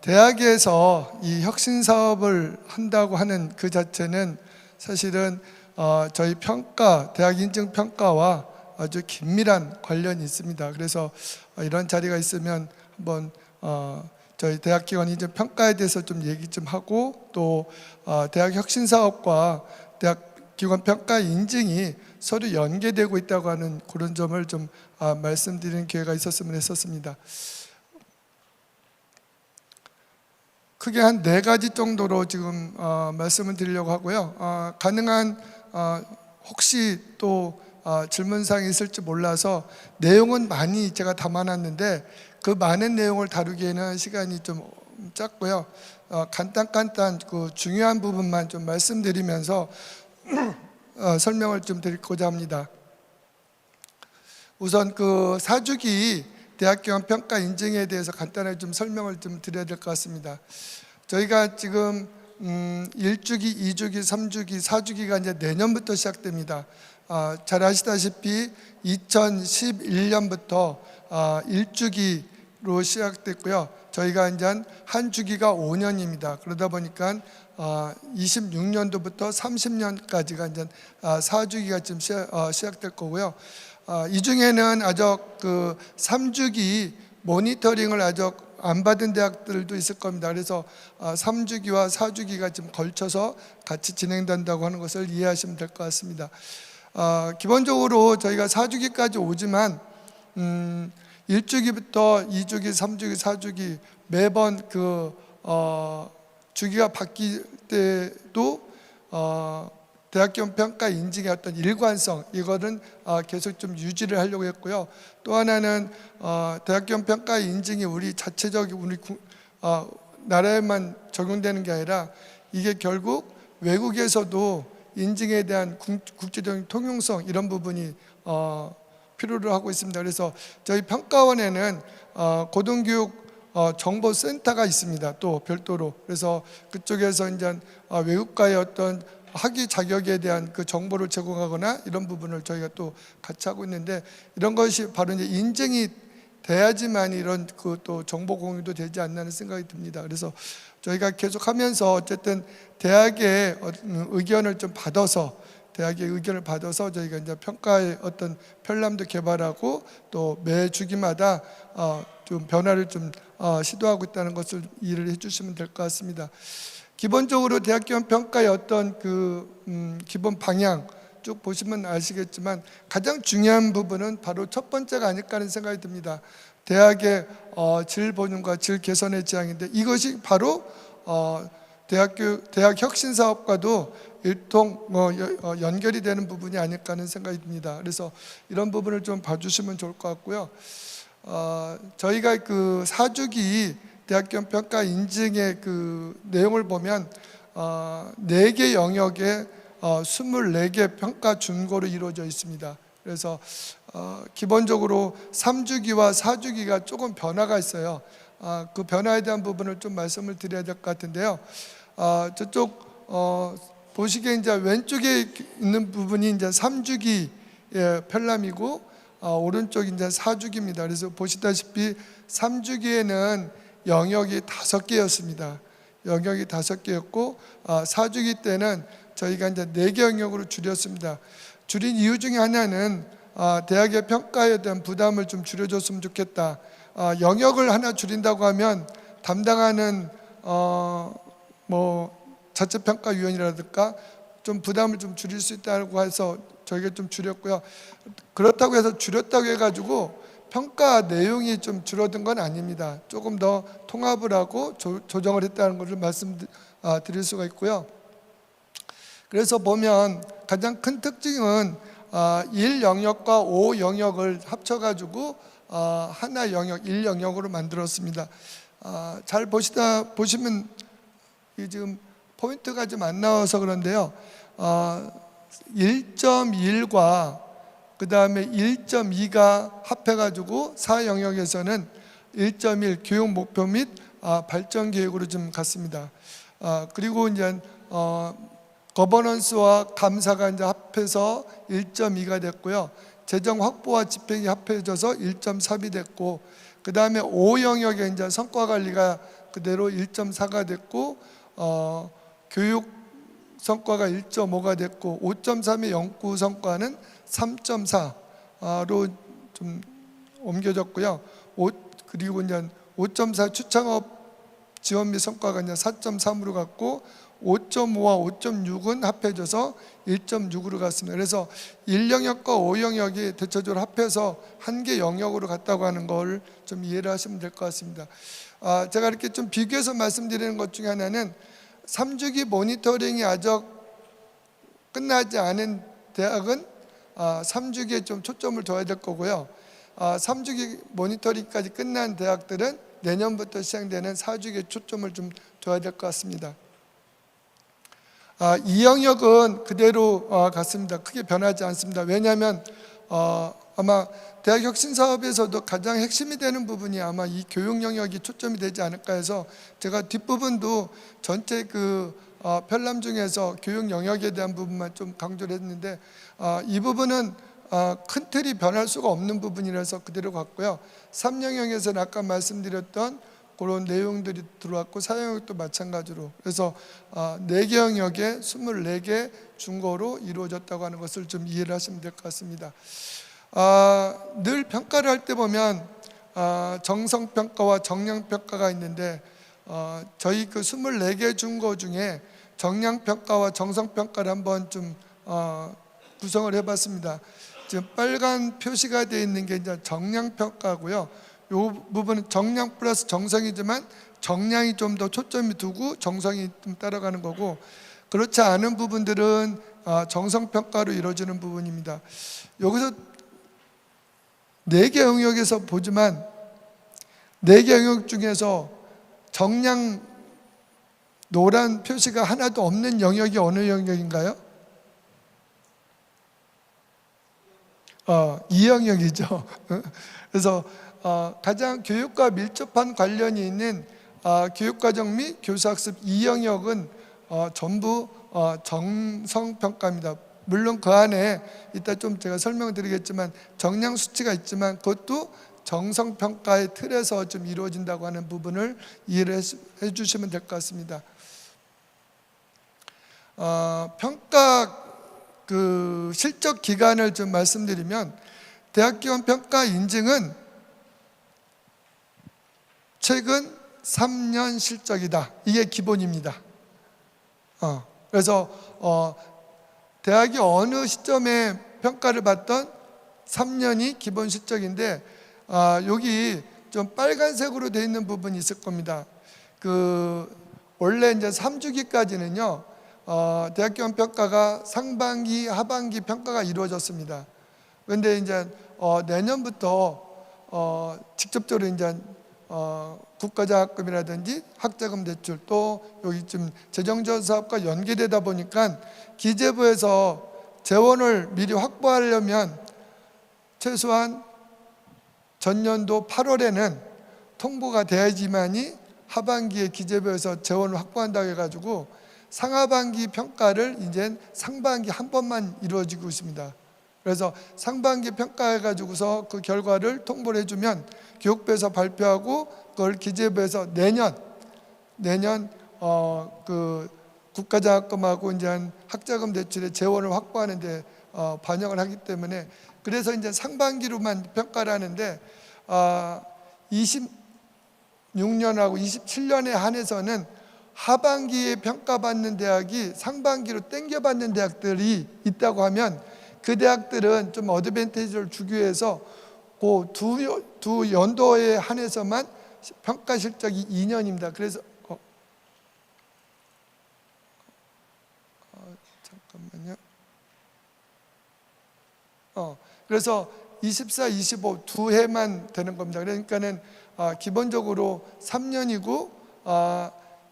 대학에서 이 혁신 사업을 한다고 하는 그 자체는 사실은 저희 대학 인증 평가와 아주 긴밀한 관련이 있습니다. 그래서 이런 자리가 있으면 한번 저희 대학기관 인증 평가에 대해서 좀 얘기 좀 하고, 또 대학 혁신 사업과 대학기관 평가 인증이 서로 연계되고 있다고 하는 그런 점을 좀 말씀드리는 기회가 있었으면 했었습니다. 크게 한 4가지 정도로 지금 말씀을 드리려고 하고요. 가능한 혹시 또 질문사항이 있을지 몰라서 내용은 많이 제가 담아놨는데 그 많은 내용을 다루기에는 시간이 좀 짧고요. 간단 그 중요한 부분만 좀 말씀드리면서 설명을 좀 드리고자 합니다. 우선 그 4주기 대학기관 평가 인증에 대해서 간단하게 좀 설명을 좀 드려야 될 것 같습니다. 저희가 지금 1주기, 2주기, 3주기, 4주기가 이제 내년부터 시작됩니다. 잘 아시다시피 2011년부터 1주기로 시작됐고요. 저희가 이제 한 주기가 5년입니다. 그러다 보니까 26년도부터 30년까지가 이제 4주기가 지금 시작될 거고요. 이 중에는 아직 그 3주기 모니터링을 아직 안 받은 대학들도 있을 겁니다. 그래서 3주기와 4주기가 지금 걸쳐서 같이 진행된다고 하는 것을 이해하시면 될 것 같습니다. 기본적으로 저희가 4주기까지 오지만 1주기부터 2주기, 3주기, 4주기 매번 그 주기가 바뀔 때도 대학기관 평가 인증의 어떤 일관성, 이거는 계속 좀 유지를 하려고 했고요. 또 하나는 대학기관 평가 인증이 우리 자체적인 우리 나라에만 적용되는 게 아니라 이게 결국 외국에서도 인증에 대한 국제적인 통용성, 이런 부분이 필요로 하고 있습니다. 그래서 저희 평가원에는 고등교육 정보센터가 있습니다. 또 별도로. 그래서 그쪽에서 이제 외국과의 어떤 학위 자격에 대한 그 정보를 제공하거나 이런 부분을 저희가 또 같이 하고 있는데, 이런 것이 바로 이제 인증이 돼야지만 이런 그 또 정보 공유도 되지 않나는 생각이 듭니다. 그래서 저희가 계속하면서 어쨌든 대학의 의견을 좀 받아서, 대학의 의견을 받아서 저희가 이제 평가의 어떤 편람도 개발하고 또 매 주기마다 좀 변화를 좀 시도하고 있다는 것을 이해를 해주시면 될 것 같습니다. 기본적으로 대학기관 평가의 어떤 그 기본 방향 쭉 보시면 아시겠지만 가장 중요한 부분은 바로 첫 번째가 아닐까 하는 생각이 듭니다. 대학의 질 보증과 질 개선의 지향인데, 이것이 바로 대학 혁신 사업과도 일통 연결이 되는 부분이 아닐까 하는 생각이 듭니다. 그래서 이런 부분을 좀 봐주시면 좋을 것 같고요. 저희가 그 4주기 대학기관 평가 인증의 그 내용을 보면 4개 영역에 24개 평가 준거로 이루어져 있습니다. 그래서 기본적으로 3주기와 4주기가 조금 변화가 있어요. 그 변화에 대한 부분을 좀 말씀을 드려야 될 것 같은데요. 저쪽 보시기에 이제 왼쪽에 있는 부분이 이제 3주기의 편람이고 오른쪽이 이제 4주기입니다. 그래서 보시다시피 3주기에는 영역이 5개였습니다. 영역이 5개였고 4주기 때는 저희가 이제 4개 영역으로 줄였습니다. 줄인 이유 중에 하나는 대학의 평가에 대한 부담을 좀 줄여줬으면 좋겠다. 영역을 하나 줄인다고 하면 담당하는 자체평가위원이라든가 좀 부담을 좀 줄일 수 있다고 해서 저희가 좀 줄였고요. 그렇다고 해서 줄였다고 해가지고 평가 내용이 좀 줄어든 건 아닙니다. 조금 더 통합을 하고 조정을 했다는 것을 말씀드릴 수가 있고요. 그래서 보면 가장 큰 특징은 1영역과 5영역을 합쳐가지고 하나 영역, 1영역으로 만들었습니다. 잘 보시면 지금 포인트가 좀 안 나와서 그런데요. 1.1과 그 다음에 1.2가 합해가지고 4영역에서는 1.1 교육 목표 및 발전 계획으로 좀 갔습니다. 그리고 이제 거버넌스와 감사가 이제 합해서 1.2가 됐고요. 재정 확보와 집행이 합해져서 1.3이 됐고, 그 다음에 O 영역에 이제 성과 관리가 그대로 1.4가 됐고, 교육 성과가 1.5가 됐고, 5.3의 연구 성과는 3.4로 좀 옮겨졌고요. 그리고 이제 5.4 추창업 지원 및 성과가 이제 4.3으로 갔고, 5.5와 5.6은 합해져서 1.6으로 갔습니다. 그래서 1영역과 5영역이 대체적으로 합해서 한 개 영역으로 갔다고 하는 걸 좀 이해를 하시면 될 것 같습니다. 제가 이렇게 좀 비교해서 말씀드리는 것 중에 하나는 3주기 모니터링이 아직 끝나지 않은 대학은 3주기에 좀 초점을 둬야 될 거고요. 3주기 모니터링까지 끝난 대학들은 내년부터 시행되는 4주기에 초점을 좀 둬야 될 것 같습니다. 이 영역은 그대로 같습니다. 크게 변하지 않습니다. 왜냐하면 아마 대학 혁신 사업에서도 가장 핵심이 되는 부분이 아마 이 교육 영역이 초점이 되지 않을까 해서 제가 뒷부분도 전체 편람 중에서 교육 영역에 대한 부분만 좀 강조를 했는데, 이 부분은 큰 틀이 변할 수가 없는 부분이라서 그대로 갔고요. 3영역에서는 아까 말씀드렸던 그런 내용들이 들어왔고, 4영역도 마찬가지로, 그래서 4개 영역에 24개 중거로 이루어졌다고 하는 것을 좀 이해를 하시면 될 것 같습니다. 늘 평가를 할 때 보면 정성평가와 정량평가가 있는데, 저희 24개 중거 중에 정량평가와 정성평가를 한번 좀 구성을 해봤습니다. 지금 빨간 표시가 되어 있는 게 이제 정량평가고요. 이 부분은 정량 플러스 정성이지만 정량이 좀 더 초점이 두고 정성이 좀 따라가는 거고, 그렇지 않은 부분들은 정성평가로 이루어지는 부분입니다. 여기서 4개 영역에서 보지만 4개 영역 중에서 정량 노란 표시가 하나도 없는 영역이 어느 영역인가요? 이 영역이죠. 그래서 가장 교육과 밀접한 관련이 있는 교육과정 및 교수학습 이 영역은 전부 정성평가입니다. 물론 그 안에 이따 좀 제가 설명드리겠지만 정량 수치가 있지만 그것도 정성평가의 틀에서 좀 이루어진다고 하는 부분을 이해를 해주시면 될 것 같습니다. 평가 실적 기간을 좀 말씀드리면, 대학기관 평가 인증은 최근 3년 실적이다. 이게 기본입니다. 그래서 대학이 어느 시점에 평가를 받던 3년이 기본 실적인데, 여기 좀 빨간색으로 되어 있는 부분이 있을 겁니다. 원래 이제 3주기까지는요, 대학기관 평가가 상반기, 하반기 평가가 이루어졌습니다. 그런데 이제 내년부터 직접적으로 이제 국가장학금이라든지 학자금 대출, 또 여기 좀 재정지원 사업과 연계되다 보니까 기재부에서 재원을 미리 확보하려면 최소한 전년도 8월에는 통보가 돼야지만이 하반기에 기재부에서 재원을 확보한다고 해가지고 상하반기 평가를 이제 상반기 한 번만 이루어지고 있습니다. 그래서 상반기 평가해가지고서 그 결과를 통보를 해주면 교육부에서 발표하고 그걸 기재부에서 내년 국가장학금하고 이제 학자금 대출의 재원을 확보하는데 반영을 하기 때문에, 그래서 이제 상반기로만 평가를 하는데 26년하고 27년에 한해서는 하반기에 평가받는 대학이 상반기로 땡겨받는 대학들이 있다고 하면 그 대학들은 좀 어드밴티지를 주기 위해서 그 두 연도에 한해서만 평가 실적이 2년입니다. 그래서 잠깐만요. 그래서 24, 25 두 해만 되는 겁니다. 그러니까는 기본적으로 3년이고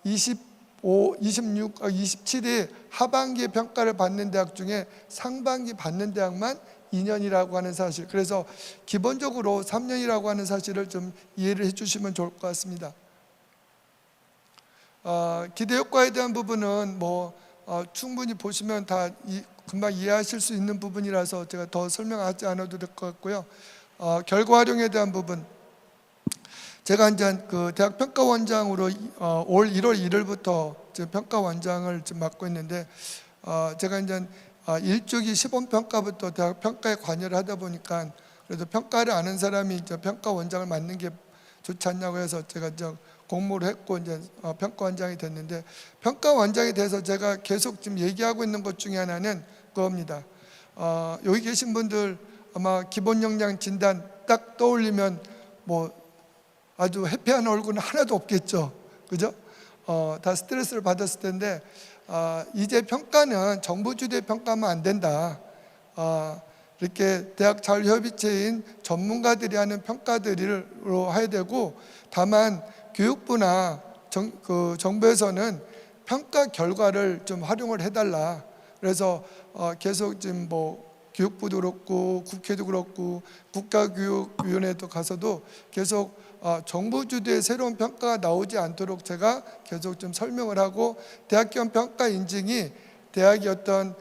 25, 26, 27이 하반기에 평가를 받는 대학 중에 상반기 받는 대학만 2년이라고 하는 사실, 그래서 기본적으로 3년이라고 하는 사실을 좀 이해를 해주시면 좋을 것 같습니다. 기대효과에 대한 부분은 충분히 보시면 다 금방 이해하실 수 있는 부분이라서 제가 더 설명하지 않아도 될 것 같고요. 결과 활용에 대한 부분, 제가 이제 그 대학 평가원장으로 올 1월 1일부터 지금 평가원장을 지금 맡고 있는데, 제가 이제 일주기 시범 평가부터 대학 평가에 관여를 하다 보니까, 그래도 평가를 아는 사람이 이제 평가원장을 맡는 게 좋지 않냐고 해서 제가 이제 공모를 했고 이제 평가원장이 됐는데, 평가원장에 대해서 제가 계속 지금 얘기하고 있는 것 중에 하나는 그겁니다. 여기 계신 분들 아마 기본 역량 진단 딱 떠올리면 뭐 아주 해피한 얼굴은 하나도 없겠죠, 그죠? 다 스트레스를 받았을 텐데, 이제 평가는 정부 주도의 평가하면 안 된다. 이렇게 대학 자율협의체인 전문가들이 하는 평가들로 해야 되고, 다만 교육부나 정부에서는 평가 결과를 좀 활용을 해달라. 그래서 계속 지금 뭐 교육부도 그렇고 국회도 그렇고 국가교육위원회도 가서도 계속 정부 주도의 새로운 평가가 나오지 않도록 제가 계속 좀 설명을 하고, 대학교 평가 인증이 대학의 어떤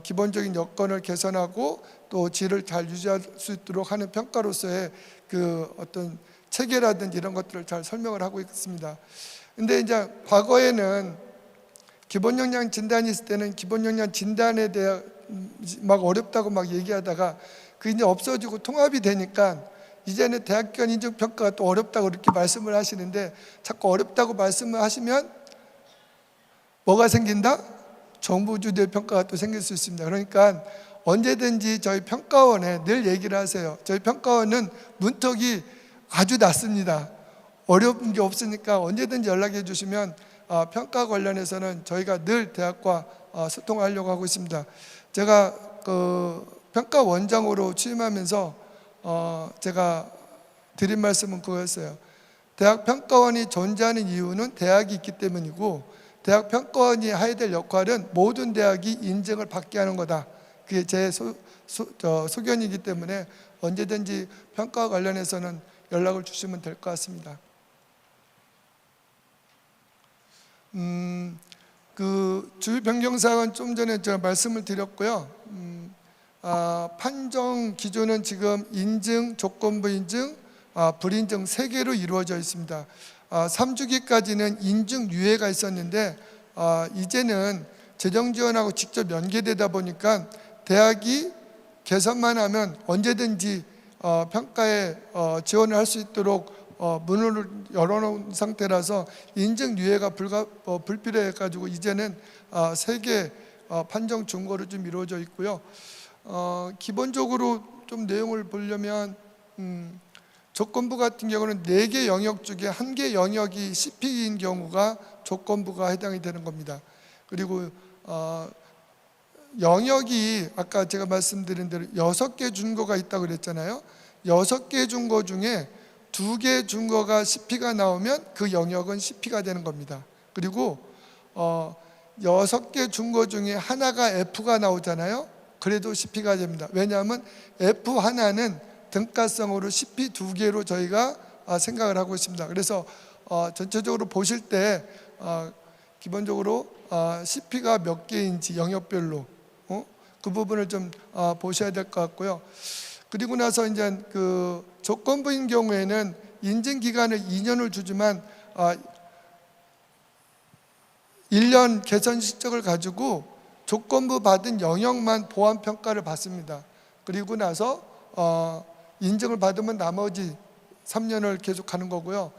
기본적인 여건을 개선하고 또 질을 잘 유지할 수 있도록 하는 평가로서의 그 어떤 체계라든지 이런 것들을 잘 설명을 하고 있습니다. 근데 이제 과거에는 기본 역량 진단이 있을 때는 기본 역량 진단에 대해 막 어렵다고 막 얘기하다가 그게 이제 없어지고 통합이 되니까 이제는 대학교 인증평가가 또 어렵다고 그렇게 말씀을 하시는데, 자꾸 어렵다고 말씀을 하시면 뭐가 생긴다? 정부 주도의 평가가 또 생길 수 있습니다. 그러니까 언제든지 저희 평가원에 늘 얘기를 하세요. 저희 평가원은 문턱이 아주 낮습니다. 어려운 게 없으니까 언제든지 연락해 주시면 평가 관련해서는 저희가 늘 대학과 소통하려고 하고 있습니다. 제가 그 평가원장으로 취임하면서 제가 드린 말씀은 그거였어요. 대학 평가원이 존재하는 이유는 대학이 있기 때문이고, 대학 평가원이 해야 될 역할은 모든 대학이 인증을 받게 하는 거다. 그게 제 소견이기 때문에 언제든지 평가와 관련해서는 연락을 주시면 될 것 같습니다. 그 주요 변경 사항은 좀 전에 제가 말씀을 드렸고요. 판정 기준은 지금 인증, 조건부 인증, 불인증 3개로 이루어져 있습니다. 3주기까지는 인증 유예가 있었는데, 이제는 재정 지원하고 직접 연계되다 보니까 대학이 개선만 하면 언제든지 평가에 지원을 할 수 있도록 문을 열어놓은 상태라서 인증 유예가 불필요해가지고 이제는 3개 판정 준거로 좀 이루어져 있고요. 기본적으로 좀 내용을 보려면 조건부 같은 경우는 4개 영역 중에 1개 영역이 CP인 경우가 조건부가 해당이 되는 겁니다. 그리고 영역이 아까 제가 말씀드린 대로 6개 준거가 있다고 그랬잖아요. 6개 준거 중에 2개 준거가 CP가 나오면 그 영역은 CP가 되는 겁니다. 그리고 6개 준거 중에 하나가 F가 나오잖아요. 그래도 CP가 됩니다. 왜냐하면 F 하나는 등가성으로 CP 2개로 저희가 생각을 하고 있습니다. 그래서 전체적으로 보실 때 기본적으로 CP가 몇 개인지 영역별로 그 부분을 좀 보셔야 될 것 같고요. 그리고 나서 이제 그 조건부인 경우에는 인증 기간을 2년을 주지만 1년 개선 실적을 가지고 조건부 받은 영역만 보완 평가를 받습니다. 그리고 나서 인증을 받으면 나머지 3년을 계속 가는 거고요.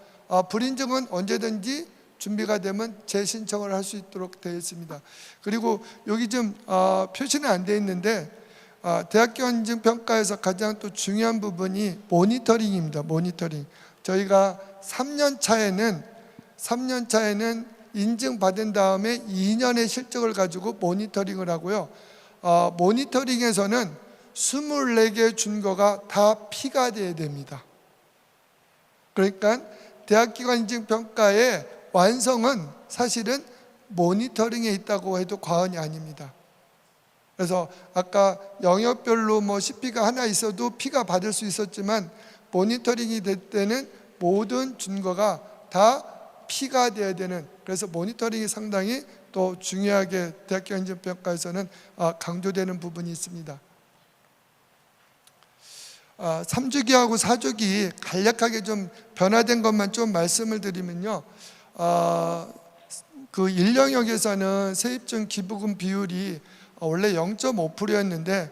불인증은 언제든지 준비가 되면 재신청을 할 수 있도록 되어 있습니다. 그리고 여기 좀 표시는 안 되어 있는데, 대학교 인증평가에서 가장 또 중요한 부분이 모니터링입니다. 모니터링. 저희가 3년 차에는 인증받은 다음에 2년의 실적을 가지고 모니터링을 하고요. 모니터링에서는 24개 준거가 다 P가 돼야 됩니다. 그러니까 대학기관 인증평가의 완성은 사실은 모니터링에 있다고 해도 과언이 아닙니다. 그래서 아까 영역별로 뭐 CP가 하나 있어도 P가 받을 수 있었지만, 모니터링이 될 때는 모든 준거가 다 P가 돼야 되는, 그래서 모니터링이 상당히 또 중요하게 대학교 인증평가에서는 강조되는 부분이 있습니다. 3주기하고 4주기 간략하게 좀 변화된 것만 좀 말씀을 드리면요. 그 1영역에서는 세입증 기부금 비율이 원래 0.5%였는데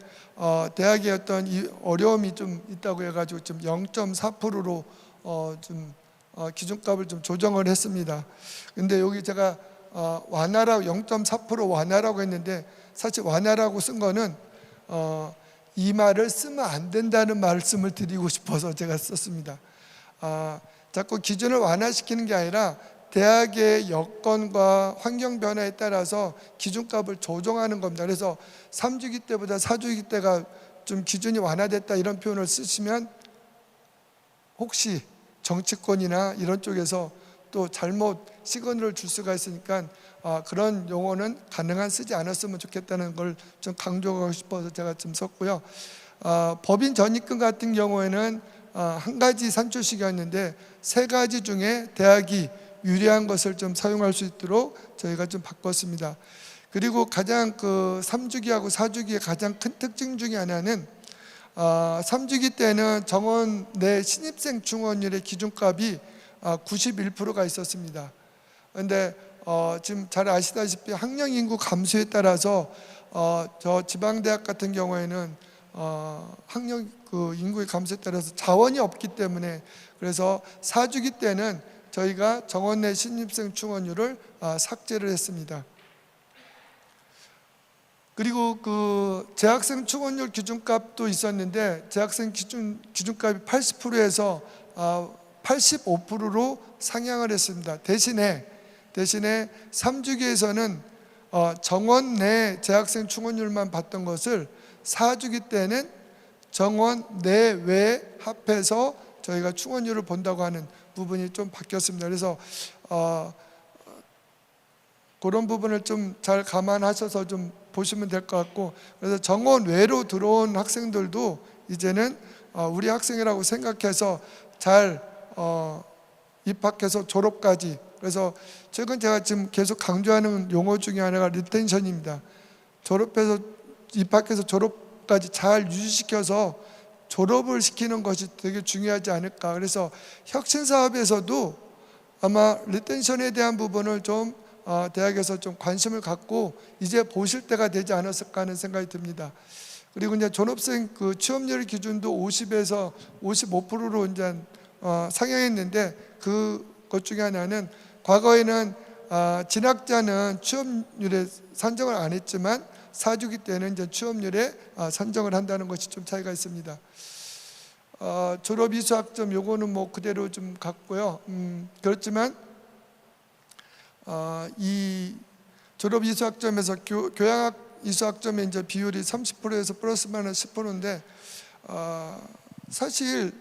대학의 어떤 이 어려움이 좀 있다고 해가지고 좀 0.4%로 좀 기준값을 좀 조정을 했습니다. 근데 여기 제가 완화라고 0.4% 완화라고 했는데 사실 완화라고 쓴 거는 이 말을 쓰면 안 된다는 말씀을 드리고 싶어서 제가 썼습니다. 자꾸 기준을 완화시키는 게 아니라 대학의 여건과 환경 변화에 따라서 기준값을 조정하는 겁니다. 그래서 3주기 때보다 4주기 때가 좀 기준이 완화됐다 이런 표현을 쓰시면 혹시 정치권이나 이런 쪽에서 또 잘못 시그널을 줄 수가 있으니까 그런 용어는 가능한 쓰지 않았으면 좋겠다는 걸 좀 강조하고 싶어서 제가 좀 썼고요. 법인 전입금 같은 경우에는 한 가지 산출식이었는데 세 가지 중에 대학이 유리한 것을 좀 사용할 수 있도록 저희가 좀 바꿨습니다. 그리고 가장 그 3주기하고 4주기의 가장 큰 특징 중에 하나는 3주기 때는 정원 내 신입생 충원율의 기준값이 91%가 있었습니다. 그런데 지금 잘 아시다시피 학령 인구 감소에 따라서 저 지방대학 같은 경우에는 학령 그 인구의 감소에 따라서 자원이 없기 때문에 그래서 4주기 때는 저희가 정원 내 신입생 충원율을 삭제를 했습니다. 그리고 그 재학생 충원율 기준값도 있었는데 재학생 기준값이 80%에서 85%로 상향을 했습니다. 대신에 3주기에서는 정원 내 재학생 충원율만 봤던 것을 4주기 때는 정원 내외 합해서 저희가 충원율을 본다고 하는 부분이 좀 바뀌었습니다. 그래서 그런 부분을 좀 잘 감안하셔서 좀 보시면 될 것 같고, 그래서 정원 외로 들어온 학생들도 이제는 우리 학생이라고 생각해서 잘 입학해서 졸업까지, 그래서 최근 제가 지금 계속 강조하는 용어 중에 하나가 리텐션입니다. 입학해서 졸업까지 잘 유지시켜서 졸업을 시키는 것이 되게 중요하지 않을까. 그래서 혁신 사업에서도 아마 리텐션에 대한 부분을 좀 대학에서 좀 관심을 갖고 이제 보실 때가 되지 않았을까 하는 생각이 듭니다. 그리고 이제 졸업생 그 취업률 기준도 50에서 55%로 이제 상향했는데 그것 중에 하나는 과거에는 진학자는 취업률에 산정을 안 했지만 4주기 때는 이제 취업률에 산정을 한다는 것이 좀 차이가 있습니다. 졸업 이수학점 요거는 뭐 그대로 좀 같고요. 그렇지만 이 졸업 이수학점에서 교양학 이수학점의 이제 비율이 30%에서 플러스 마이너스 10%인데 사실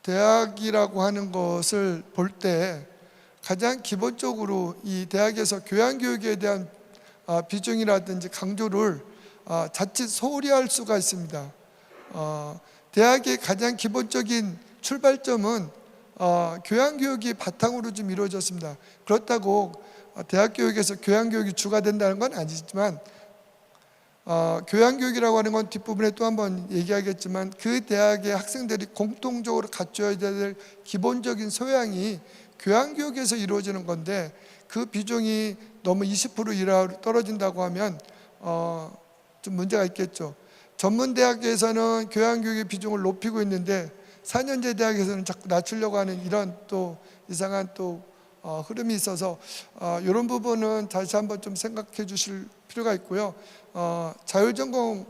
대학이라고 하는 것을 볼 때 가장 기본적으로 이 대학에서 교양교육에 대한 비중이라든지 강조를 자칫 소홀히 할 수가 있습니다. 대학의 가장 기본적인 출발점은 교양교육이 바탕으로 좀 이루어졌습니다. 그렇다고 대학 교육에서 교양교육이 주가 된다는 건 아니지만 교양교육이라고 하는 건 뒷부분에 또 한번 얘기하겠지만 그 대학의 학생들이 공통적으로 갖춰야 될 기본적인 소양이 교양교육에서 이루어지는 건데 그 비중이 너무 20% 이하로 떨어진다고 하면 좀 문제가 있겠죠. 전문대학에서는 교양교육의 비중을 높이고 있는데 4년제 대학에서는 자꾸 낮추려고 하는 이런 또 이상한 또 흐름이 있어서 이런 부분은 다시 한번 좀 생각해 주실 필요가 있고요. 자율전공제를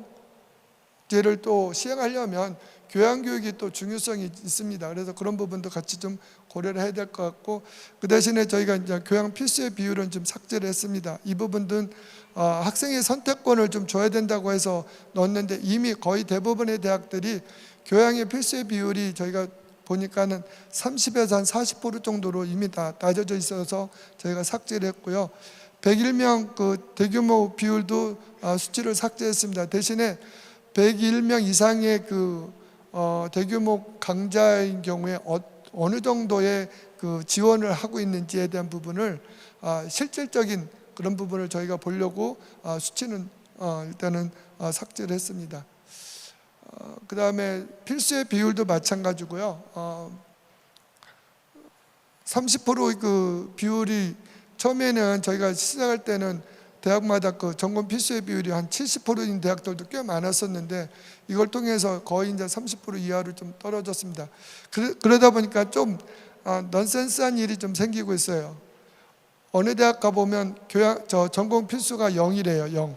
또 시행하려면 교양교육이 또 중요성이 있습니다. 그래서 그런 부분도 같이 좀 고려를 해야 될 것 같고, 그 대신에 저희가 이제 교양 필수의 비율은 좀 삭제를 했습니다. 이 부분은 학생의 선택권을 좀 줘야 된다고 해서 넣었는데 이미 거의 대부분의 대학들이 교양의 필수의 비율이 저희가 보니까는 30에서 한 40% 정도로 이미 다 낮아져 있어서 저희가 삭제를 했고요. 101명 그 대규모 비율도 수치를 삭제했습니다. 대신에 101명 이상의 그 대규모 강좌인 경우에 어느 정도의 그 지원을 하고 있는지에 대한 부분을 실질적인 그런 부분을 저희가 보려고 수치는 일단은 삭제를 했습니다. 그다음에 필수의 비율도 마찬가지고요. 30%그 비율이 처음에는 저희가 시작할 때는 대학마다 그 전공 필수의 비율이 한 70%인 대학들도 꽤 많았었는데 이걸 통해서 거의 이제 30% 이하로 좀 떨어졌습니다. 그러다 보니까 좀 넌센스한 일이 좀 생기고 있어요. 어느 대학 가보면 전공 필수가 0이래요. 0.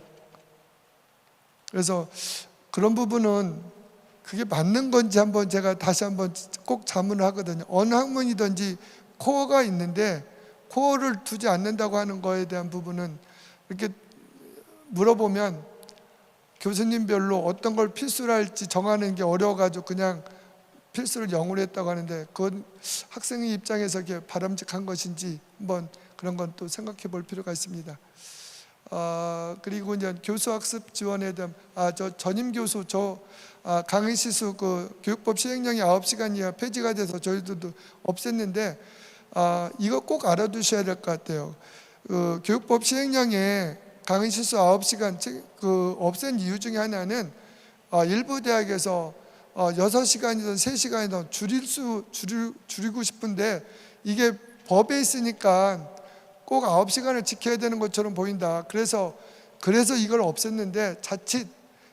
그래서 그런 부분은 그게 맞는 건지 한번 제가 다시 한번 꼭 자문을 하거든요. 어느 학문이든지 코어가 있는데 코어를 두지 않는다고 하는 거에 대한 부분은 이렇게 물어보면 교수님별로 어떤 걸 필수로 할지 정하는 게 어려워가지고 그냥 필수를 0으로 했다고 하는데 그건 학생의 입장에서 이게 바람직한 것인지 한번 그런 건 또 생각해 볼 필요가 있습니다. 그리고 이제 교수 학습 지원에 대한 저 전임 교수 강의 시수 그 교육법 시행령이 9시간 이하 폐지가 돼서 저희들도 없앴는데 이거 꼭 알아두셔야 될 것 같아요. 교육법 시행령에 강의 시수 9시간 없앤 이유 중에 하나는 일부 대학에서 6시간이든 3시간이든 줄이고 싶은데 이게 법에 있으니까 꼭 9시간을 지켜야 되는 것처럼 보인다. 그래서 이걸 없앴는데 자칫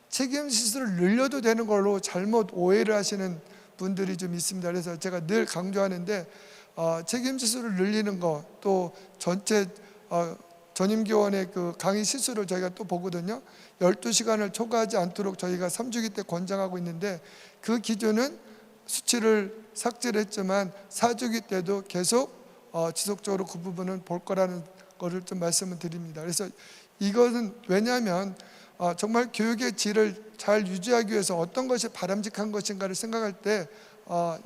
책임 시수를 늘려도 되는 걸로 잘못 오해를 하시는 분들이 좀 있습니다. 그래서 제가 늘 강조하는데 책임 시수를 늘리는 것, 또 전체 전임교원의 그 강의 시수를 저희가 또 보거든요. 12시간을 초과하지 않도록 저희가 3주기 때 권장하고 있는데 그 기준은 수치를 삭제를 했지만 4주기 때도 계속 지속적으로 그 부분은 볼 거라는 것을 좀 말씀을 드립니다. 그래서 이것은 왜냐하면 정말 교육의 질을 잘 유지하기 위해서 어떤 것이 바람직한 것인가를 생각할 때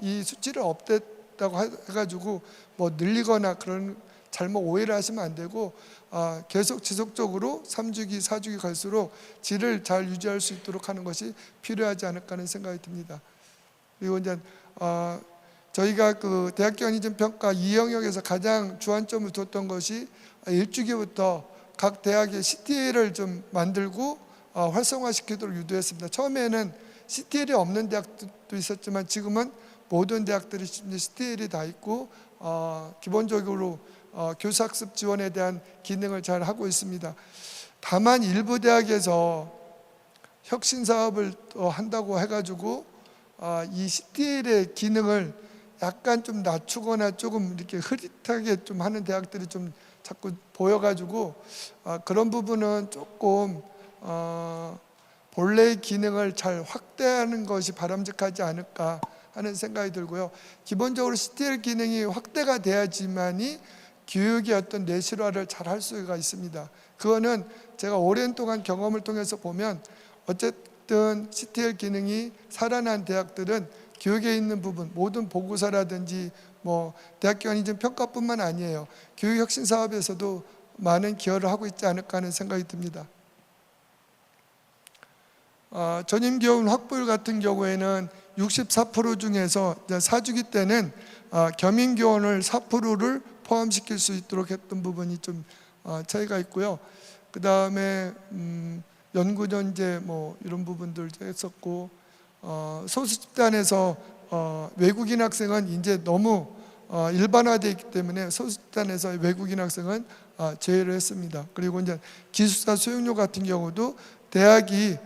이 수치를 업됐다고 해가지고 뭐 늘리거나 그런 잘못 오해를 하시면 안 되고 계속 지속적으로 3주기, 4주기 갈수록 질을 잘 유지할 수 있도록 하는 것이 필요하지 않을까 하는 생각이 듭니다. 그리고 이제 저희가 그 대학교안이즘 평가 이 영역에서 가장 주안점을 뒀던 것이 1주기부터 각 대학의 CTA를 좀 만들고 활성화시키도록 유도했습니다. 처음에는 CTL이 없는 대학도 있었지만 지금은 모든 대학들이 CTL이 다 있고 기본적으로 교수학습 지원에 대한 기능을 잘 하고 있습니다. 다만 일부 대학에서 혁신사업을 한다고 해가지고 이 CTL의 기능을 약간 좀 낮추거나 조금 이렇게 흐릿하게 좀 하는 대학들이 좀 자꾸 보여가지고 그런 부분은 조금 본래의 기능을 잘 확대하는 것이 바람직하지 않을까 하는 생각이 들고요. 기본적으로 CTL 기능이 확대가 돼야지만이 교육의 어떤 내실화를 잘 할 수가 있습니다. 그거는 제가 오랜 동안 경험을 통해서 보면 어쨌든 CTL 기능이 살아난 대학들은 교육에 있는 부분, 모든 보고서라든지 뭐 대학교 안이즘 평가뿐만 아니에요. 교육 혁신 사업에서도 많은 기여를 하고 있지 않을까 하는 생각이 듭니다. 전임 교원 확보율 같은 경우에는 64% 중에서 4주기 때는 겸임 교원을 4%를 포함시킬 수 있도록 했던 부분이 좀 차이가 있고요. 그 다음에 연구전제 뭐 이런 부분들 했었고 소수 집단에서 외국인 학생은 이제 너무 일반화되어 있기 때문에 소수 집단에서 외국인 학생은 제외를 했습니다. 그리고 이제 기숙사 수용료 같은 경우도 대학이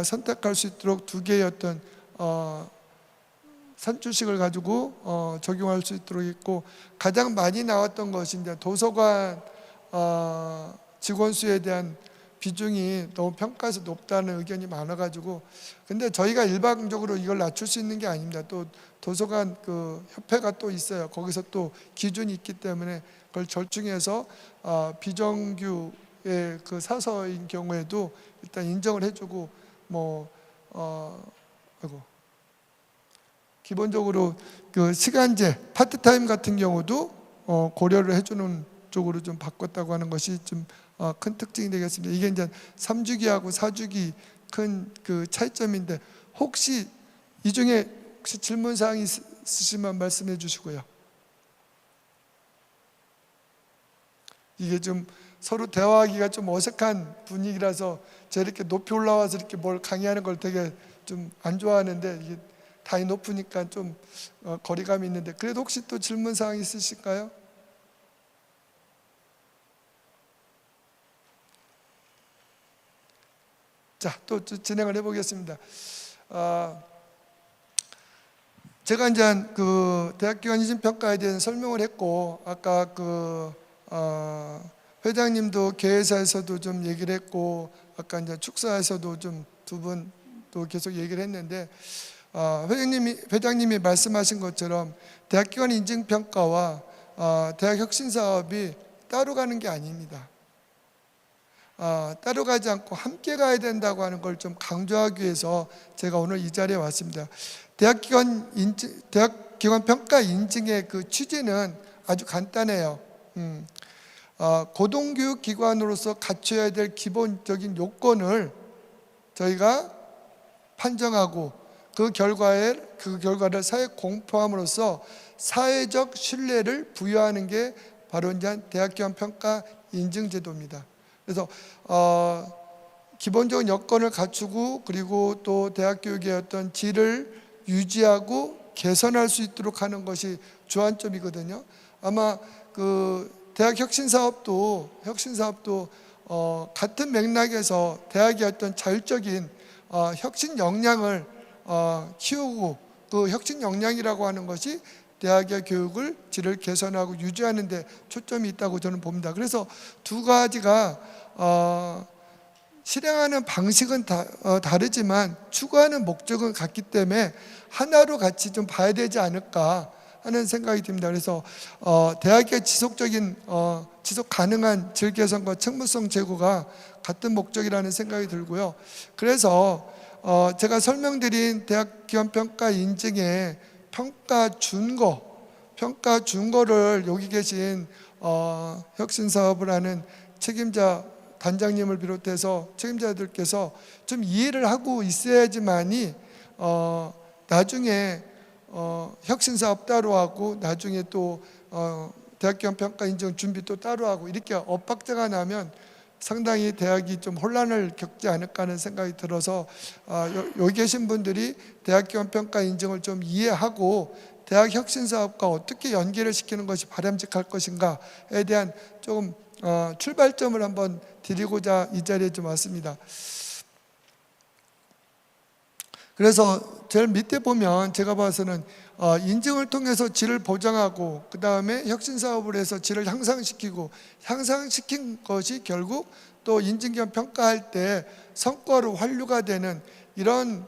선택할 수 있도록 2개의 어떤 산출식을 가지고 적용할 수 있도록 했고 가장 많이 나왔던 것이 이제 도서관 직원 수에 대한 비중이 너무 평가에서 높다는 의견이 많아가지고 근데 저희가 일방적으로 이걸 낮출 수 있는 게 아닙니다. 또 도서관 그 협회가 또 있어요. 거기서 또 기준이 있기 때문에 그걸 절충해서 비정규의 그 사서인 경우에도 일단 인정을 해주고 기본적으로 그 시간제 파트타임 같은 경우도 고려를 해주는 쪽으로 좀 바꿨다고 하는 것이 좀 큰 특징이 되겠습니다. 이게 이제 3주기하고 4주기 큰 그 차이점인데 혹시 이 중에 혹시 질문 사항이 있으시면 말씀해 주시고요. 이게 좀 서로 대화하기가 좀 어색한 분위기라서 제가 이렇게 높이 올라와서 이렇게 뭘 강의하는 걸 되게 좀 안 좋아하는데 이게 단위 높으니까 좀 거리감이 있는데, 그래도 혹시 또 질문 사항 있으실까요? 자, 또 진행을 해보겠습니다. 제가 이제 그 대학기관 인증평가에 대한 설명을 했고, 아까 회장님도 개회사에서도 좀 얘기를 했고, 아까 이제 축사에서도 좀 두 분 또 계속 얘기를 했는데, 회장님이 말씀하신 것처럼 대학기관 인증평가와 대학 혁신사업이 따로 가는 게 아닙니다. 따로 가지 않고 함께 가야 된다고 하는 걸 좀 강조하기 위해서 제가 오늘 이 자리에 왔습니다. 대학기관 평가 인증의 그 취지는 아주 간단해요. 고등교육기관으로서 갖춰야 될 기본적인 요건을 저희가 판정하고 그 결과를 사회에 공표함으로써 사회적 신뢰를 부여하는 게 바로 이제 대학기관 평가 인증 제도입니다. 그래서 기본적인 여건을 갖추고, 그리고 또 대학 교육의 어떤 질을 유지하고 개선할 수 있도록 하는 것이 주안점이거든요. 아마 그 대학 혁신사업도 같은 맥락에서 대학의 어떤 자율적인 혁신 역량을 키우고, 그 혁신 역량이라고 하는 것이 대학의 교육을 질을 개선하고 유지하는 데 초점이 있다고 저는 봅니다. 그래서 두 가지가 실행하는 방식은 다르지만 추구하는 목적은 같기 때문에 하나로 같이 좀 봐야 되지 않을까 하는 생각이 듭니다. 그래서 대학의 지속 가능한 질 개선과 책무성 제고가 같은 목적이라는 생각이 들고요. 그래서 제가 설명드린 대학기관 평가 인증의 평가 준거를 여기 계신 혁신사업을 하는 책임자 단장님을 비롯해서 책임자들께서 좀 이해를 하고 있어야지만이 나중에 혁신사업 따로 하고, 나중에 또 대학기관 평가 인증 준비 또 따로 하고, 이렇게 엇박자가 나면 상당히 대학이 좀 혼란을 겪지 않을까 하는 생각이 들어서 여기 계신 분들이 대학기관 평가 인증을 좀 이해하고 대학 혁신사업과 어떻게 연계를 시키는 것이 바람직할 것인가에 대한 조금 출발점을 한번 드리고자 이 자리에 좀 왔습니다. 그래서 제일 밑에 보면 제가 봐서는 인증을 통해서 질을 보장하고, 그 다음에 혁신사업을 해서 질을 향상시킨 것이 결국 또 인증기관 평가할 때 성과로 환류가 되는 이런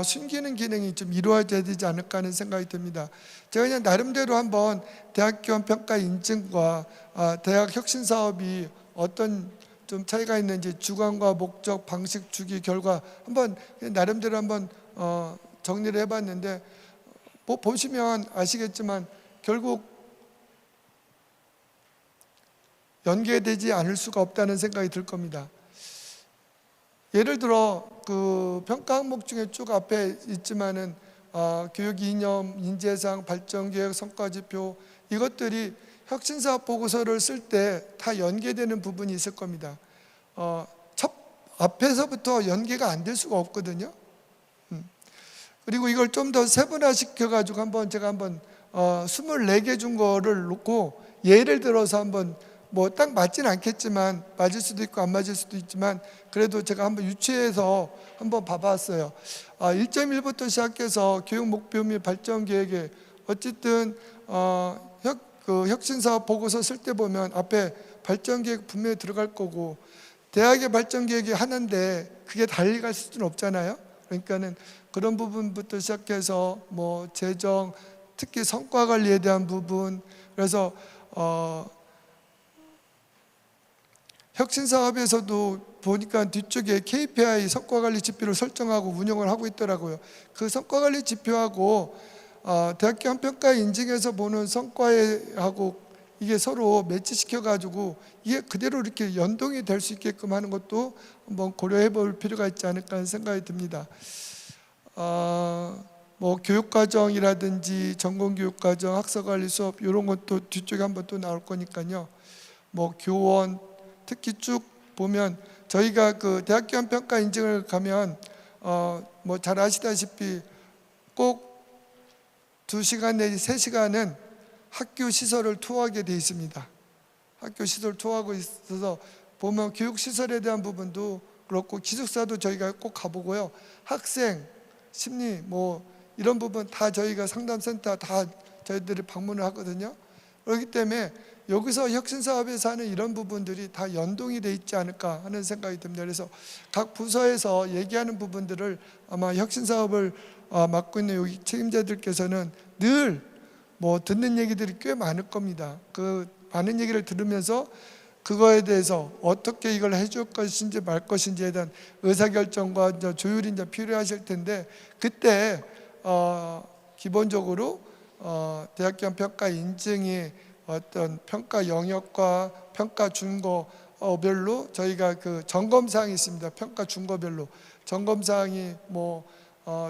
숨기는 기능이 좀 이루어져야 되지 않을까 하는 생각이 듭니다. 제가 그냥 나름대로 한번 대학기관 평가 인증과 대학 혁신사업이 어떤 좀 차이가 있는지, 주관과 목적, 방식, 주기, 결과 한번 나름대로 한번 정리를 해봤는데, 보시면 아시겠지만 결국 연계되지 않을 수가 없다는 생각이 들 겁니다. 예를 들어 그 평가 항목 중에 쭉 앞에 있지만은 교육 이념, 인재상, 발전계획, 성과지표, 이것들이 혁신사업 보고서를 쓸 때 다 연계되는 부분이 있을 겁니다. 앞에서부터 연계가 안 될 수가 없거든요. 그리고 이걸 좀 더 세분화시켜 가지고 제가 24개 준 거를 놓고 예를 들어서 뭐 딱 맞진 않겠지만, 맞을 수도 있고 안 맞을 수도 있지만, 그래도 제가 유추해서 봐봤어요. 1.1부터 시작해서 교육 목표 및 발전 계획에 어쨌든 혁신사업 보고서 쓸 때 보면 앞에 발전 계획 분명히 들어갈 거고, 대학의 발전 계획이 하나인데 그게 달리 갈 수는 없잖아요. 그러니까는 그런 부분부터 시작해서 뭐 재정, 특히 성과 관리에 대한 부분, 그래서 혁신사업에서도 보니까 뒤쪽에 KPI 성과관리 지표를 설정하고 운영을 하고 있더라고요. 그 성과관리 지표하고 대학기관 평가 인증에서 보는 성과하고 이게 서로 매치시켜 가지고 이게 그대로 이렇게 연동이 될 수 있게끔 하는 것도 한번 고려해 볼 필요가 있지 않을까 하는 생각이 듭니다. 뭐 교육과정이라든지 전공교육과정, 학사관리 수업 이런 것도 뒤쪽에 한번 또 나올 거니까요. 뭐 교원, 특히 쭉 보면 저희가 그 대학기관 평가 인증을 가면 뭐 잘 아시다시피 꼭 2시간 내지 3시간은 학교 시설을 투어하게 돼 있습니다. 학교 시설 투어하고 있어서 보면 교육 시설에 대한 부분도 그렇고 기숙사도 저희가 꼭 가보고요. 학생 심리 뭐 이런 부분 다 저희가 상담센터 다 저희들이 방문을 하거든요. 그렇기 때문에 여기서 혁신사업에서 하는 이런 부분들이 다 연동이 돼 있지 않을까 하는 생각이 듭니다. 그래서 각 부서에서 얘기하는 부분들을 아마 혁신사업을 맡고 있는 여기 책임자들께서는 늘 뭐 듣는 얘기들이 꽤 많을 겁니다. 그 많은 얘기를 들으면서 그거에 대해서 어떻게 이걸 해줄 것인지 말 것인지에 대한 의사결정과 조율이 이제 필요하실 텐데, 그때 기본적으로 대학교원 평가 인증이 어떤 평가 영역과 평가 준거별로 저희가 그 점검사항이 있습니다. 평가 준거별로 점검사항이 뭐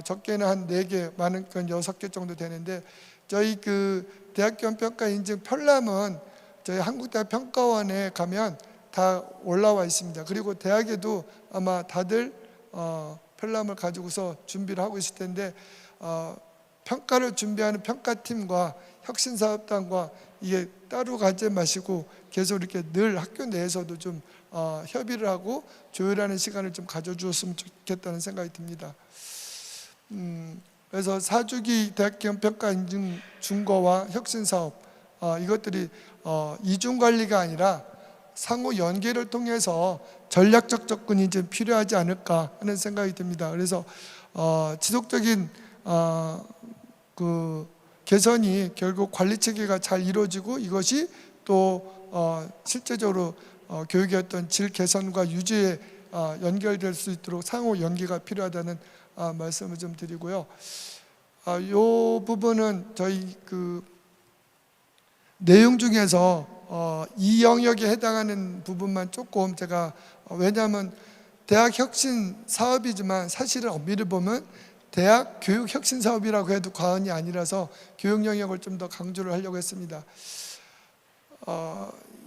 적게는 한 4개, 많은 건 6개 정도 되는데, 저희 그 대학교원 평가 인증 편람은 저희 한국대학 평가원에 가면 다 올라와 있습니다. 그리고 대학에도 아마 다들 편람을 가지고서 준비를 하고 있을 텐데, 평가를 준비하는 평가팀과 혁신사업단과 이게 따로 가지 마시고 계속 이렇게 늘 학교 내에서도 좀 협의를 하고 조율하는 시간을 좀 가져주었으면 좋겠다는 생각이 듭니다. 그래서 4주기 대학교원 평가 인증 준거와 혁신사업 이것들이 이중관리가 아니라 상호 연계를 통해서 전략적 접근이 좀 필요하지 않을까 하는 생각이 듭니다. 그래서 지속적인 그 개선이 결국 관리 체계가 잘 이루어지고 이것이 또 실제적으로 교육의 어떤 질 개선과 유지에 연결될 수 있도록 상호 연계가 필요하다는 말씀을 좀 드리고요. 이 부분은 저희 그 내용 중에서 이 영역에 해당하는 부분만 조금 제가, 왜냐하면 대학 혁신 사업이지만 사실은 엄밀히 보면 대학 교육 혁신 사업이라고 해도 과언이 아니라서 교육 영역을 좀 더 강조를 하려고 했습니다.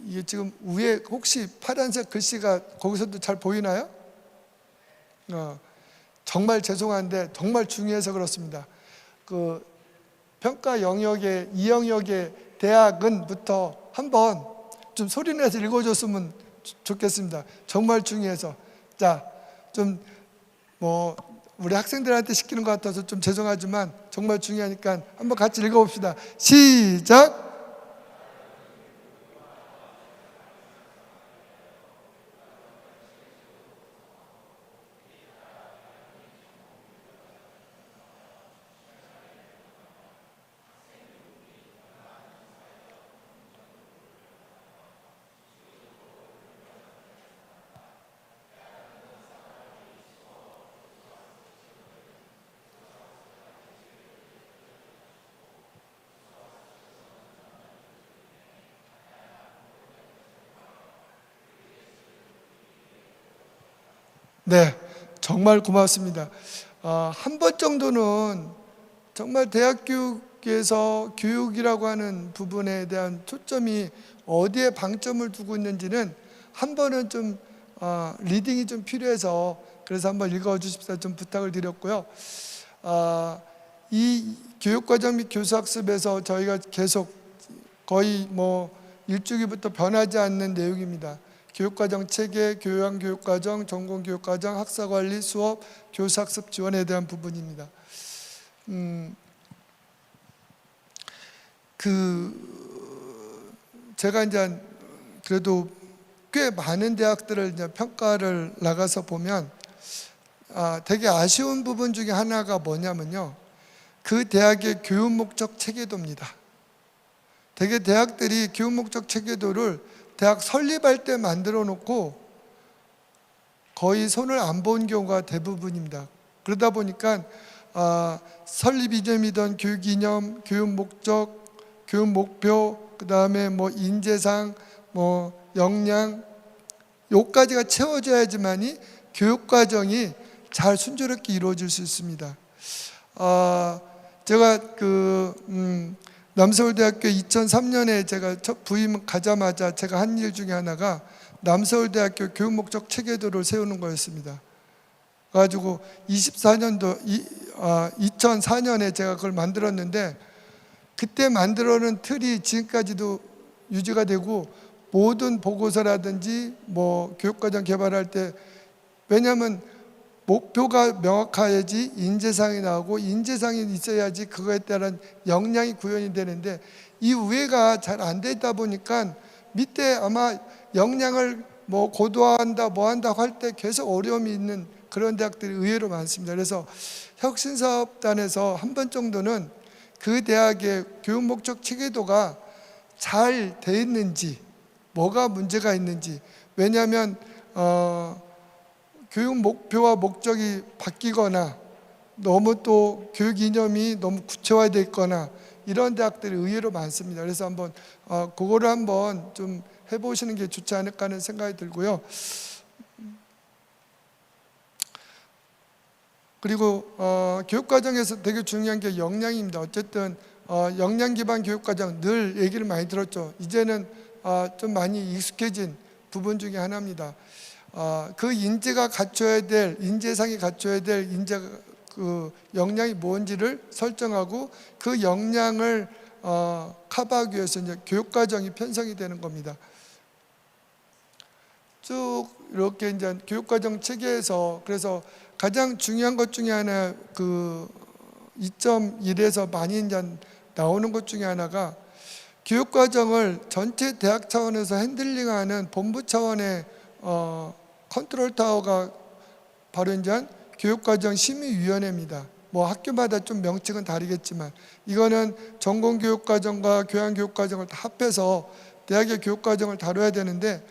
이게 지금 위에 혹시 파란색 글씨가 거기서도 잘 보이나요? 정말 죄송한데 정말 중요해서 그렇습니다. 그 평가 영역의 이 영역의 대학은부터 한번 좀 소리내서 읽어줬으면 좋겠습니다. 정말 중요해서. 자, 좀 뭐 우리 학생들한테 시키는 것 같아서 좀 죄송하지만 정말 중요하니까 한번 같이 읽어봅시다. 시작. 네, 정말 고맙습니다. 한 번 정도는 정말 대학 교육에서 교육이라고 하는 부분에 대한 초점이 어디에 방점을 두고 있는지는 한 번은 좀 리딩이 좀 필요해서 그래서 한번 읽어주십사 좀 부탁을 드렸고요. 이 교육과정 및 교수학습에서 저희가 계속 거의 뭐 일주기부터 변하지 않는 내용입니다. 교육과정 체계, 교양 교육과정, 전공 교육과정, 학사관리, 수업, 교수학습 지원에 대한 부분입니다. 제가 이제 그래도 꽤 많은 대학들을 이제 평가를 나가서 보면 되게 아쉬운 부분 중에 하나가 뭐냐면요, 그 대학의 교육 목적 체계도입니다. 되게 대학들이 교육 목적 체계도를 대학 설립할 때 만들어 놓고 거의 손을 안 본 경우가 대부분입니다. 그러다 보니까 설립 이념이던 교육 이념, 교육 목적, 교육 목표, 그 다음에 뭐 인재상, 뭐 역량, 요까지가 채워져야지만이 교육 과정이 잘 순조롭게 이루어질 수 있습니다. 제가 남서울대학교 2003년에 제가 첫 부임 가자마자 제가 한 일 중에 하나가 남서울대학교 교육목적 체계도를 세우는 거였습니다. 가지고 2004년에 제가 그걸 만들었는데, 그때 만들어놓은 틀이 지금까지도 유지가 되고, 모든 보고서라든지 뭐 교육과정 개발할 때, 왜냐하면 목표가 명확해야지 인재상이 나오고, 인재상이 있어야지 그거에 따른 역량이 구현이 되는데, 이 우회가 잘 안 되다 보니까 밑에 아마 역량을 뭐 고도화한다 뭐 한다 할 때 계속 어려움이 있는 그런 대학들이 의외로 많습니다. 그래서 혁신사업단에서 한 번 정도는 그 대학의 교육 목적 체계도가 잘 돼 있는지, 뭐가 문제가 있는지, 왜냐하면 교육 목표와 목적이 바뀌거나 너무 또 교육 이념이 너무 구체화되어 있거나 이런 대학들이 의외로 많습니다. 그래서 한번 그거를 한번 좀 해보시는 게 좋지 않을까 하는 생각이 들고요. 그리고 교육과정에서 되게 중요한 게 역량입니다. 어쨌든 역량 기반 교육과정 늘 얘기를 많이 들었죠. 이제는 좀 많이 익숙해진 부분 중에 하나입니다. 그 인재가 갖춰야 될, 인재상이 갖춰야 될 인재 그 역량이 뭔지를 설정하고, 그 역량을 커버하기 위해서 이제 교육과정이 편성이 되는 겁니다. 쭉 이렇게 이제 교육과정 체계에서, 그래서 가장 중요한 것 중에 하나, 그 2.1에서 많이 이제 나오는 것 중에 하나가, 교육과정을 전체 대학 차원에서 핸들링하는 본부 차원의 컨트롤 타워가 바로 이제 교육과정 심의위원회입니다. 뭐 학교마다 좀 명칭은 다르겠지만, 이거는 전공교육과정과 교양교육과정을 다 합해서 대학의 교육과정을 다뤄야 되는데,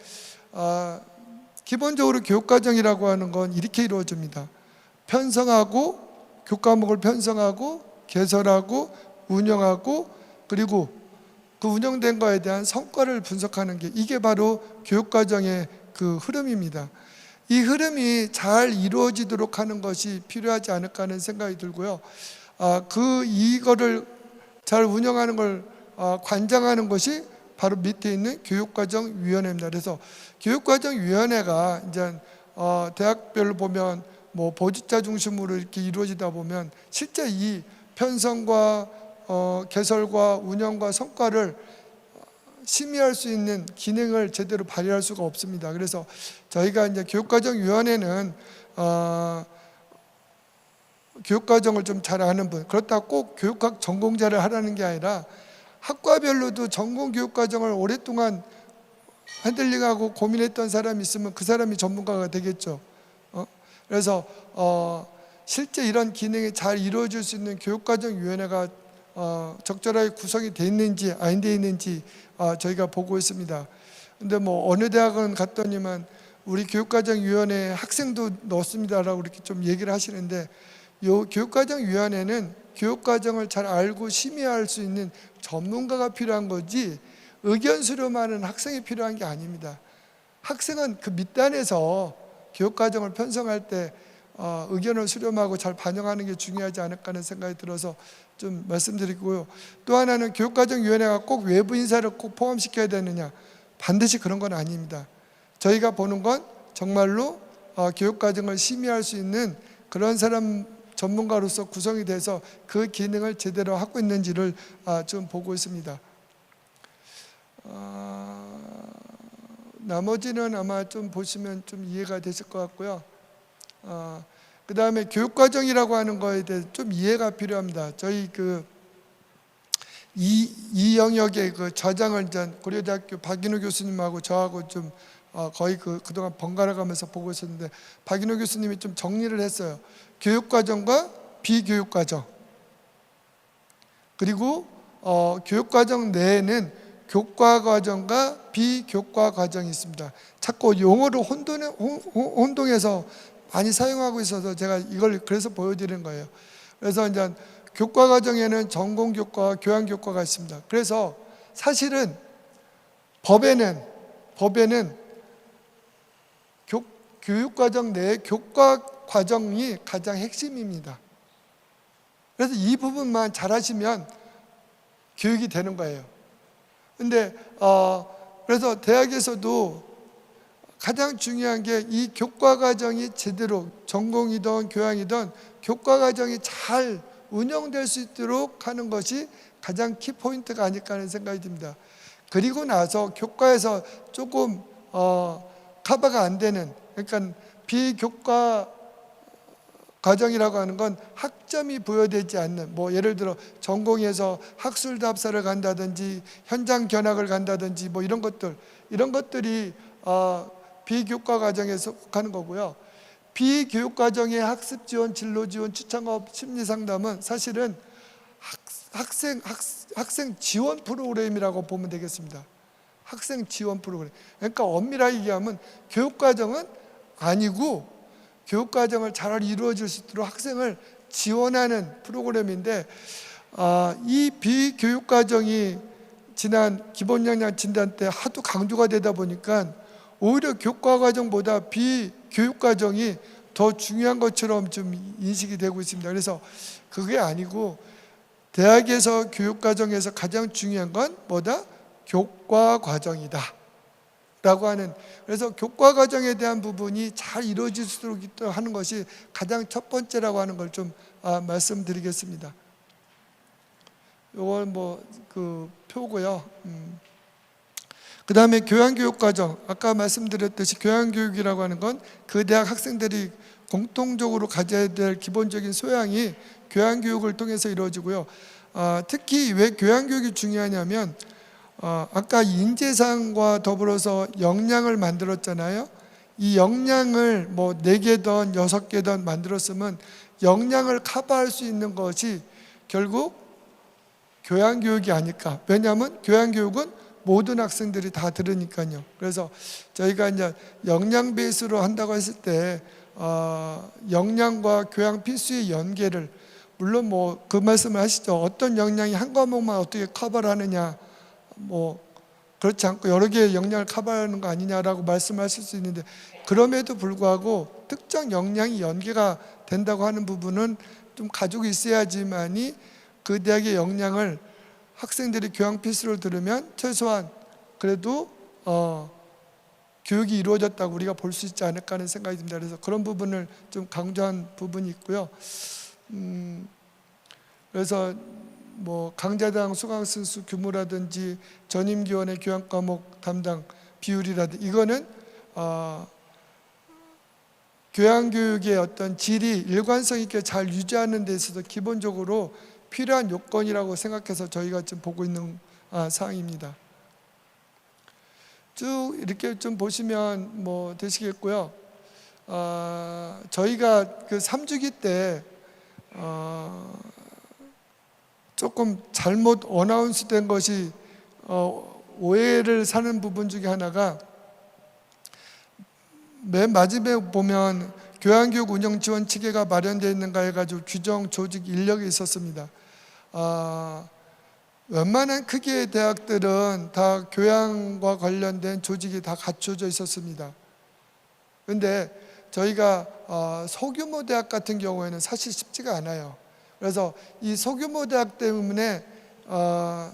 기본적으로 교육과정이라고 하는 건 이렇게 이루어집니다. 편성하고, 교과목을 편성하고, 개설하고, 운영하고, 그리고 그 운영된 거에 대한 성과를 분석하는 게, 이게 바로 교육과정의 그 흐름입니다. 이 흐름이 잘 이루어지도록 하는 것이 필요하지 않을까 하는 생각이 들고요. 이거를 잘 운영하는 걸 관장하는 것이 바로 밑에 있는 교육과정위원회입니다. 그래서 교육과정위원회가 이제 대학별로 보면 뭐 보직자 중심으로 이렇게 이루어지다 보면 실제 이 편성과 개설과 운영과 성과를 심의할 수 있는 기능을 제대로 발휘할 수가 없습니다. 그래서 저희가 이제 교육과정위원회는 교육과정을 좀 잘 아는 분, 그렇다고 꼭 교육학 전공자를 하라는 게 아니라 학과별로도 전공 교육과정을 오랫동안 핸들링하고 고민했던 사람이 있으면 그 사람이 전문가가 되겠죠. 그래서 실제 이런 기능이 잘 이루어질 수 있는 교육과정위원회가 적절하게 구성이 돼 있는지 안 돼 있는지 저희가 보고 있습니다. 근데 뭐 어느 대학은 갔더니만 우리 교육과정위원회에 학생도 넣습니다라고 이렇게 좀 얘기를 하시는데, 요 교육과정위원회는 교육과정을 잘 알고 심의할 수 있는 전문가가 필요한 거지 의견 수렴하는 학생이 필요한 게 아닙니다. 학생은 그 밑단에서 교육과정을 편성할 때 의견을 수렴하고 잘 반영하는 게 중요하지 않을까 하는 생각이 들어서 좀 말씀드리고요. 또 하나는 교육과정위원회가 꼭 외부 인사를 꼭 포함시켜야 되느냐, 반드시 그런 건 아닙니다. 저희가 보는 건 정말로 교육과정을 심의할 수 있는 그런 사람, 전문가로서 구성이 돼서 그 기능을 제대로 하고 있는지를 좀 보고 있습니다. 나머지는 아마 좀 보시면 좀 이해가 되실 것 같고요. 그 다음에 교육과정이라고 하는 거에 대해 좀 이해가 필요합니다. 저희 이 영역의 그 좌장을 이제 고려대학교 박인호 교수님하고 저하고 좀 거의 그동안 번갈아 가면서 보고 있었는데, 박인호 교수님이 좀 정리를 했어요. 교육과정과 비교육과정, 그리고 교육과정 내에는 교과과정과 비교과과정이 있습니다. 자꾸 용어를 혼동해서 많이 사용하고 있어서 제가 이걸 그래서 보여드리는 거예요. 그래서 이제 교과과정에는 전공교과와 교양교과가 있습니다. 그래서 사실은 법에는 교육과정 내에 교과과정이 가장 핵심입니다. 그래서 이 부분만 잘하시면 교육이 되는 거예요. 근데 그래서 대학에서도 가장 중요한 게 이 교과 과정이 제대로 전공이든 교양이든 교과 과정이 잘 운영될 수 있도록 하는 것이 가장 키포인트가 아닐까 하는 생각이 듭니다. 그리고 나서 교과에서 조금 커버가 안 되는, 그러니까 비교과 과정이라고 하는 건 학점이 부여되지 않는, 뭐 예를 들어 전공에서 학술답사를 간다든지 현장 견학을 간다든지 뭐 이런 것들이 비교과 과정에 속하는 거고요. 비교육 과정의 학습 지원, 진로 지원, 추천업, 심리 상담은 사실은 학생 지원 프로그램이라고 보면 되겠습니다. 학생 지원 프로그램. 그러니까 엄밀하게 얘기하면 교육 과정은 아니고 교육 과정을 잘 이루어질 수 있도록 학생을 지원하는 프로그램인데, 이 비교육 과정이 지난 기본 역량 진단 때 하도 강조가 되다 보니까 오히려 교과 과정보다 비교육 과정이 더 중요한 것처럼 좀 인식이 되고 있습니다. 그래서 그게 아니고 대학에서 교육 과정에서 가장 중요한 건 뭐다? 교과 과정이다 라고 하는, 그래서 교과 과정에 대한 부분이 잘 이루어질 수 있도록 하는 것이 가장 첫 번째라고 하는 걸 좀 말씀드리겠습니다. 이건 뭐 그 표고요. 그 다음에 교양교육과정, 아까 말씀드렸듯이 교양교육이라고 하는 건 그 대학 학생들이 공통적으로 가져야 될 기본적인 소양이 교양교육을 통해서 이루어지고요. 특히 왜 교양교육이 중요하냐면 아까 인재상과 더불어서 역량을 만들었잖아요. 이 역량을 뭐 4개든 6개든 만들었으면 역량을 커버할 수 있는 것이 결국 교양교육이 아닐까. 왜냐하면 교양교육은 모든 학생들이 다 들으니까요. 그래서 저희가 이제 역량 베이스로 한다고 했을 때 역량과 교양 필수의 연계를, 물론 뭐 그 말씀을 하시죠. 어떤 역량이 한 과목만 어떻게 커버를 하느냐, 뭐 그렇지 않고 여러 개의 역량을 커버하는 거 아니냐라고 말씀하실 수 있는데, 그럼에도 불구하고 특정 역량이 연계가 된다고 하는 부분은 좀 가지고 있어야지만이 그 대학의 역량을 학생들이 교양 필수를 들으면 최소한 그래도 교육이 이루어졌다고 우리가 볼 수 있지 않을까 하는 생각이 듭니다. 그래서 그런 부분을 좀 강조한 부분이 있고요. 그래서 뭐 강좌당 수강생 수 규모라든지 전임기원의 교양 과목 담당 비율이라든지 이거는 교양교육의 어떤 질이 일관성 있게 잘 유지하는 데 있어서 기본적으로 필요한 요건이라고 생각해서 저희가 지금 보고 있는 사항입니다. 쭉 이렇게 좀 보시면 뭐 되시겠고요. 저희가 그 3주기 때 조금 잘못 어나운스 된 것이 오해를 사는 부분 중에 하나가, 맨 마지막에 보면 교양교육 운영 지원 체계가 마련되어 있는가 해가지고 규정, 조직, 인력이 있었습니다. 웬만한 크기의 대학들은 다 교양과 관련된 조직이 다 갖춰져 있었습니다. 그런데 저희가 소규모 대학 같은 경우에는 사실 쉽지가 않아요. 그래서 이 소규모 대학 때문에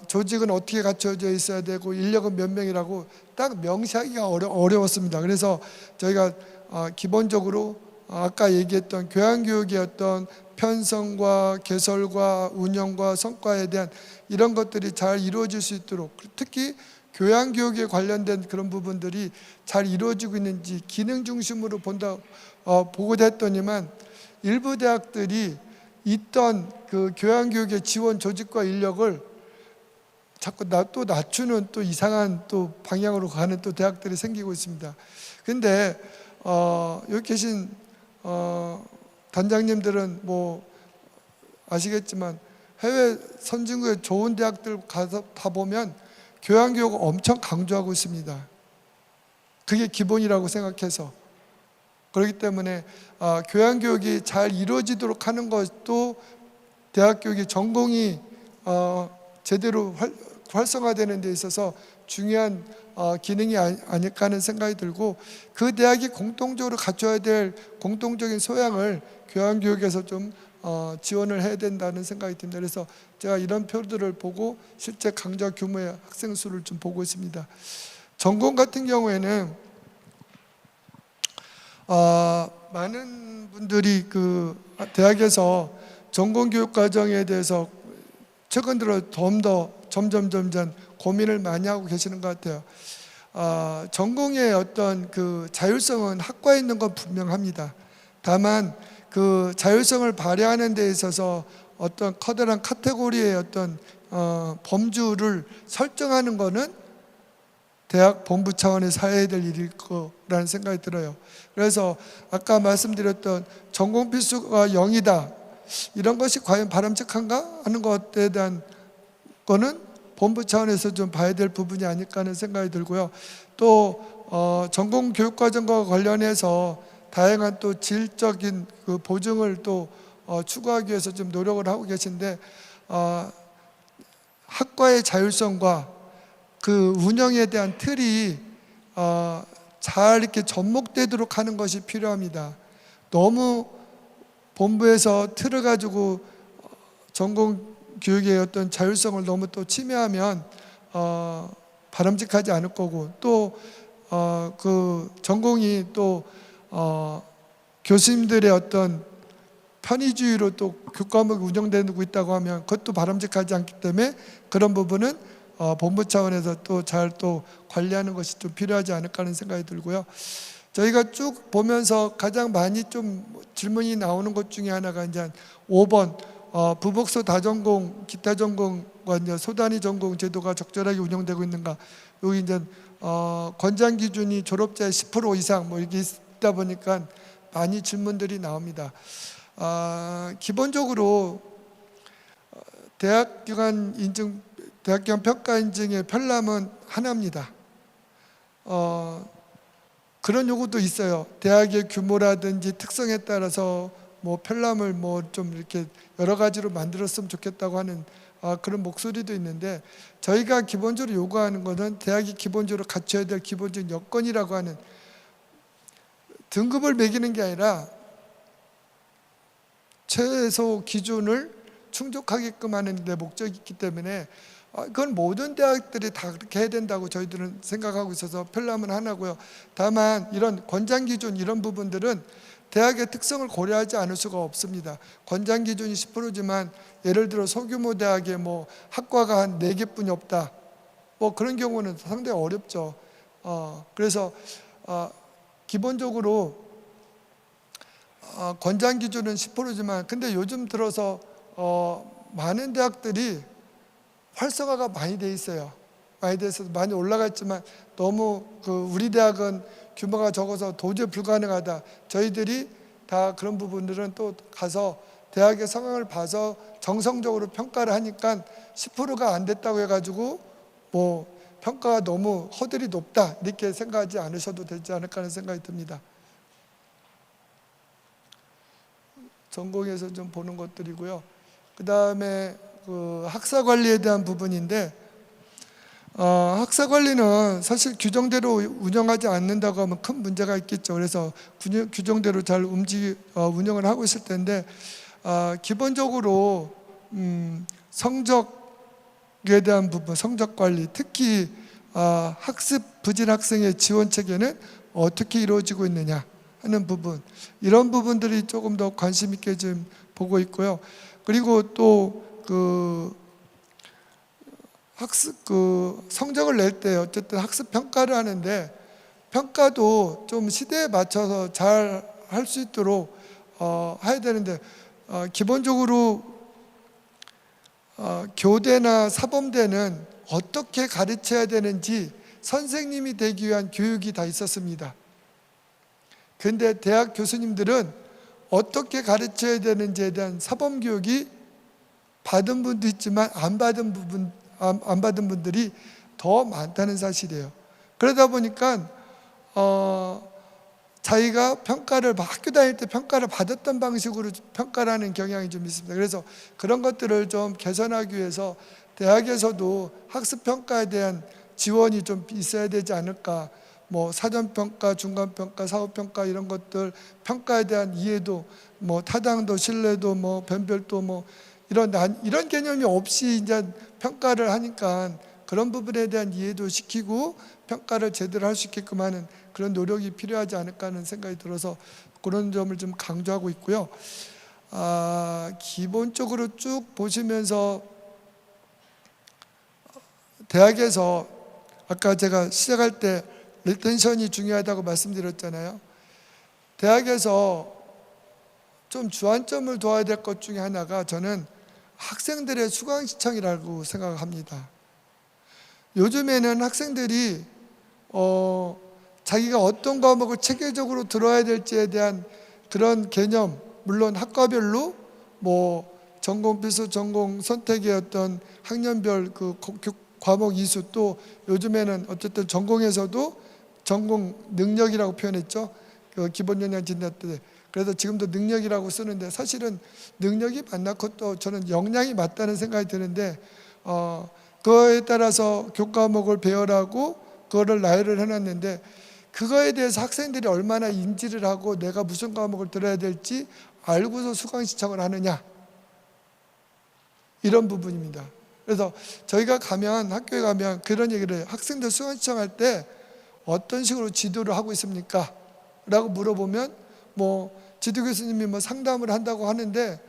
조직은 어떻게 갖춰져 있어야 되고 인력은 몇 명이라고 딱 명시하기가 어려웠습니다. 그래서 저희가 기본적으로 아까 얘기했던 교양교육의 어떤 편성과 개설과 운영과 성과에 대한 이런 것들이 잘 이루어질 수 있도록, 특히 교양교육에 관련된 그런 부분들이 잘 이루어지고 있는지 기능 중심으로 보고 됐더니만 일부 대학들이 있던 그 교양교육의 지원 조직과 인력을 자꾸 또 낮추는 또 이상한 또 방향으로 가는 또 대학들이 생기고 있습니다. 근데 여기 계신 단장님들은 뭐 아시겠지만 해외 선진국의 좋은 대학들 가서 다 보면 교양교육을 엄청 강조하고 있습니다. 그게 기본이라고 생각해서. 그렇기 때문에 교양교육이 잘 이루어지도록 하는 것도 대학교육의 전공이 제대로 활성화되는 데 있어서 중요한 기능이 아닐까 하는 생각이 들고, 그 대학이 공통적으로 갖춰야 될 공통적인 소양을 교양교육에서 좀 지원을 해야 된다는 생각이 듭니다. 그래서 제가 이런 표들을 보고 실제 강좌 규모의 학생 수를 좀 보고 있습니다. 전공 같은 경우에는 많은 분들이 그 대학에서 전공교육 과정에 대해서 최근 들어 좀 더 점점 고민을 많이 하고 계시는 것 같아요. 전공의 어떤 그 자율성은 학과에 있는 건 분명합니다. 다만 그 자율성을 발휘하는 데 있어서 어떤 커다란 카테고리의 어떤 범주를 설정하는 거는 대학 본부 차원에서 해야 될 일일 거라는 생각이 들어요. 그래서 아까 말씀드렸던 전공 필수가 0이다 이런 것이 과연 바람직한가 하는 것에 대한 거는 본부 차원에서 좀 봐야 될 부분이 아닐까 하는 생각이 들고요. 또 전공 교육 과정과 관련해서 다양한 또 질적인 그 보증을 또 추구하기 위해서 좀 노력을 하고 계신데 학과의 자율성과 그 운영에 대한 틀이 잘 이렇게 접목되도록 하는 것이 필요합니다. 너무 본부에서 틀을 가지고 전공 교육의 어떤 자율성을 너무 또 침해하면 바람직하지 않을 거고, 또 그 전공이 또 교수님들의 어떤 편의주의로 또 교과목이 운영되고 있다고 하면 그것도 바람직하지 않기 때문에 그런 부분은 본부 차원에서 또 잘 또 관리하는 것이 좀 필요하지 않을까 하는 생각이 들고요. 저희가 쭉 보면서 가장 많이 좀 질문이 나오는 것 중에 하나가 이제 5번 부복소 다전공, 기타 전공과 이제 소단위 전공 제도가 적절하게 운영되고 있는가. 여기 이제 권장 기준이 졸업자의 10% 이상 뭐 이게 있다 보니까 많이 질문들이 나옵니다. 기본적으로 대학기관 평가 인증의 편람은 하나입니다. 그런 요구도 있어요. 대학의 규모라든지 특성에 따라서 뭐 편람을 뭐 좀 이렇게 여러 가지로 만들었으면 좋겠다고 하는 그런 목소리도 있는데, 저희가 기본적으로 요구하는 것은 대학이 기본적으로 갖춰야 될 기본적인 여건이라고 하는, 등급을 매기는 게 아니라 최소 기준을 충족하게끔 하는 데 목적이 있기 때문에 그건 모든 대학들이 다 그렇게 해야 된다고 저희들은 생각하고 있어서 편람은 하나고요. 다만 이런 권장 기준 이런 부분들은 대학의 특성을 고려하지 않을 수가 없습니다. 권장 기준이 10%지만 예를 들어 소규모 대학에 뭐 학과가 한 4개뿐이 없다, 뭐 그런 경우는 상당히 어렵죠. 그래서 기본적으로 권장 기준은 10%지만 근데 요즘 들어서 많은 대학들이 활성화가 많이 돼 있어요. 많이 돼서 많이 올라가 있지만 너무 우리 대학은 규모가 적어서 도저히 불가능하다. 저희들이 다 그런 부분들은 또 가서 대학의 상황을 봐서 정성적으로 평가를 하니까 10%가 안 됐다고 해가지고 뭐 평가가 너무 허들이 높다 이렇게 생각하지 않으셔도 되지 않을까 하는 생각이 듭니다. 전공에서 좀 보는 것들이고요. 그 다음에 학사 관리에 대한 부분인데, 학사 관리는 사실 규정대로 운영하지 않는다고 하면 큰 문제가 있겠죠. 그래서 규정대로 잘 운영을 하고 있을 텐데, 기본적으로 성적에 대한 부분, 성적 관리, 특히 학습 부진 학생의 지원 체계는 어떻게 이루어지고 있느냐 하는 부분, 이런 부분들이 조금 더 관심 있게 좀 보고 있고요. 그리고 또 학습 성적을 낼 때 어쨌든 학습 평가를 하는데, 평가도 좀 시대에 맞춰서 잘 할 수 있도록 해야 되는데, 기본적으로 교대나 사범대는 어떻게 가르쳐야 되는지 선생님이 되기 위한 교육이 다 있었습니다. 그런데 대학 교수님들은 어떻게 가르쳐야 되는지에 대한 사범 교육이 받은 분도 있지만 안 받은 분들이 더 많다는 사실이에요. 그러다 보니까 자기가 학교 다닐 때 평가를 받았던 방식으로 평가를 하는 경향이 좀 있습니다. 그래서 그런 것들을 좀 개선하기 위해서 대학에서도 학습 평가에 대한 지원이 좀 있어야 되지 않을까. 뭐 사전평가, 중간평가, 사후평가 이런 것들, 평가에 대한 이해도, 뭐 타당도, 신뢰도, 뭐 변별도, 뭐 이런 개념이 없이 이제 평가를 하니까 그런 부분에 대한 이해도 시키고 평가를 제대로 할 수 있게끔 하는 그런 노력이 필요하지 않을까 하는 생각이 들어서 그런 점을 좀 강조하고 있고요. 기본적으로 쭉 보시면서 대학에서 아까 제가 시작할 때 리텐션이 중요하다고 말씀드렸잖아요. 대학에서 좀 주안점을 둬야 될 것 중에 하나가 저는 학생들의 수강 신청이라고 생각합니다. 요즘에는 학생들이 자기가 어떤 과목을 체계적으로 들어야 될지에 대한 그런 개념, 물론 학과별로 뭐 전공 필수 전공 선택의 어떤 학년별 그 과목 이수, 또 요즘에는 어쨌든 전공에서도 전공 능력이라고 표현했죠. 그 기본 역량 진단 때. 그래서 지금도 능력이라고 쓰는데 사실은 능력이 맞고 또 저는 역량이 맞다는 생각이 드는데 그거에 따라서 교과목을 배열하고 그거를 나열을 해놨는데 그거에 대해서 학생들이 얼마나 인지를 하고 내가 무슨 과목을 들어야 될지 알고서 수강 신청을 하느냐, 이런 부분입니다. 그래서 저희가 학교에 가면 그런 얘기를 해요. 학생들 수강 신청할 때 어떤 식으로 지도를 하고 있습니까? 라고 물어보면 지도 교수님이 상담을 한다고 하는데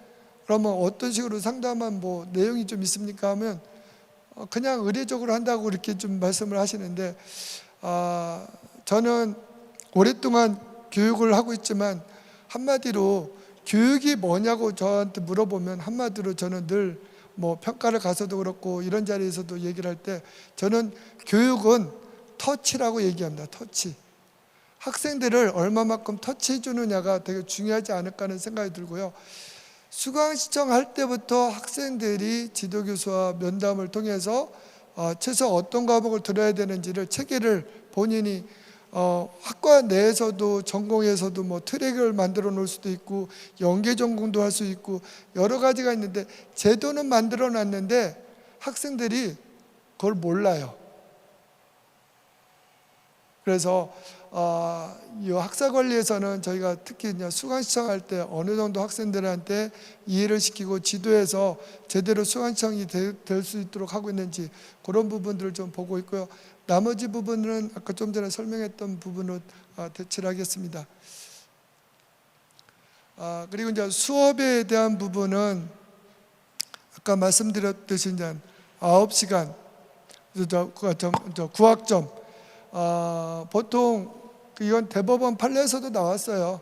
그러면 어떤 식으로 상담한 내용이 좀 있습니까? 하면 그냥 의례적으로 한다고 이렇게 좀 말씀을 하시는데 저는 오랫동안 교육을 하고 있지만 한마디로 교육이 뭐냐고 저한테 물어보면 한마디로 저는 늘 평가를 가서도 그렇고 이런 자리에서도 얘기를 할 때 저는 교육은 터치라고 얘기합니다. 터치. 학생들을 얼마만큼 터치해 주느냐가 되게 중요하지 않을까 하는 생각이 들고요. 수강 신청할 때부터 학생들이 지도교수와 면담을 통해서 최소 어떤 과목을 들어야 되는지를 체계를 본인이 학과 내에서도 전공에서도 트랙을 만들어 놓을 수도 있고 연계 전공도 할 수 있고 여러 가지가 있는데 제도는 만들어 놨는데 학생들이 그걸 몰라요. 그래서 이 학사관리에서는 저희가 특히 수강 신청할 때 어느 정도 학생들한테 이해를 시키고 지도해서 제대로 수강 신청이 될 수 있도록 하고 있는지 그런 부분들을 좀 보고 있고요. 나머지 부분은 아까 좀 전에 설명했던 부분으로 대체를 하겠습니다. 그리고 이제 수업에 대한 부분은 아까 말씀드렸듯이 이제 9시간, 구학점, 보통 이건 대법원 판례에서도 나왔어요.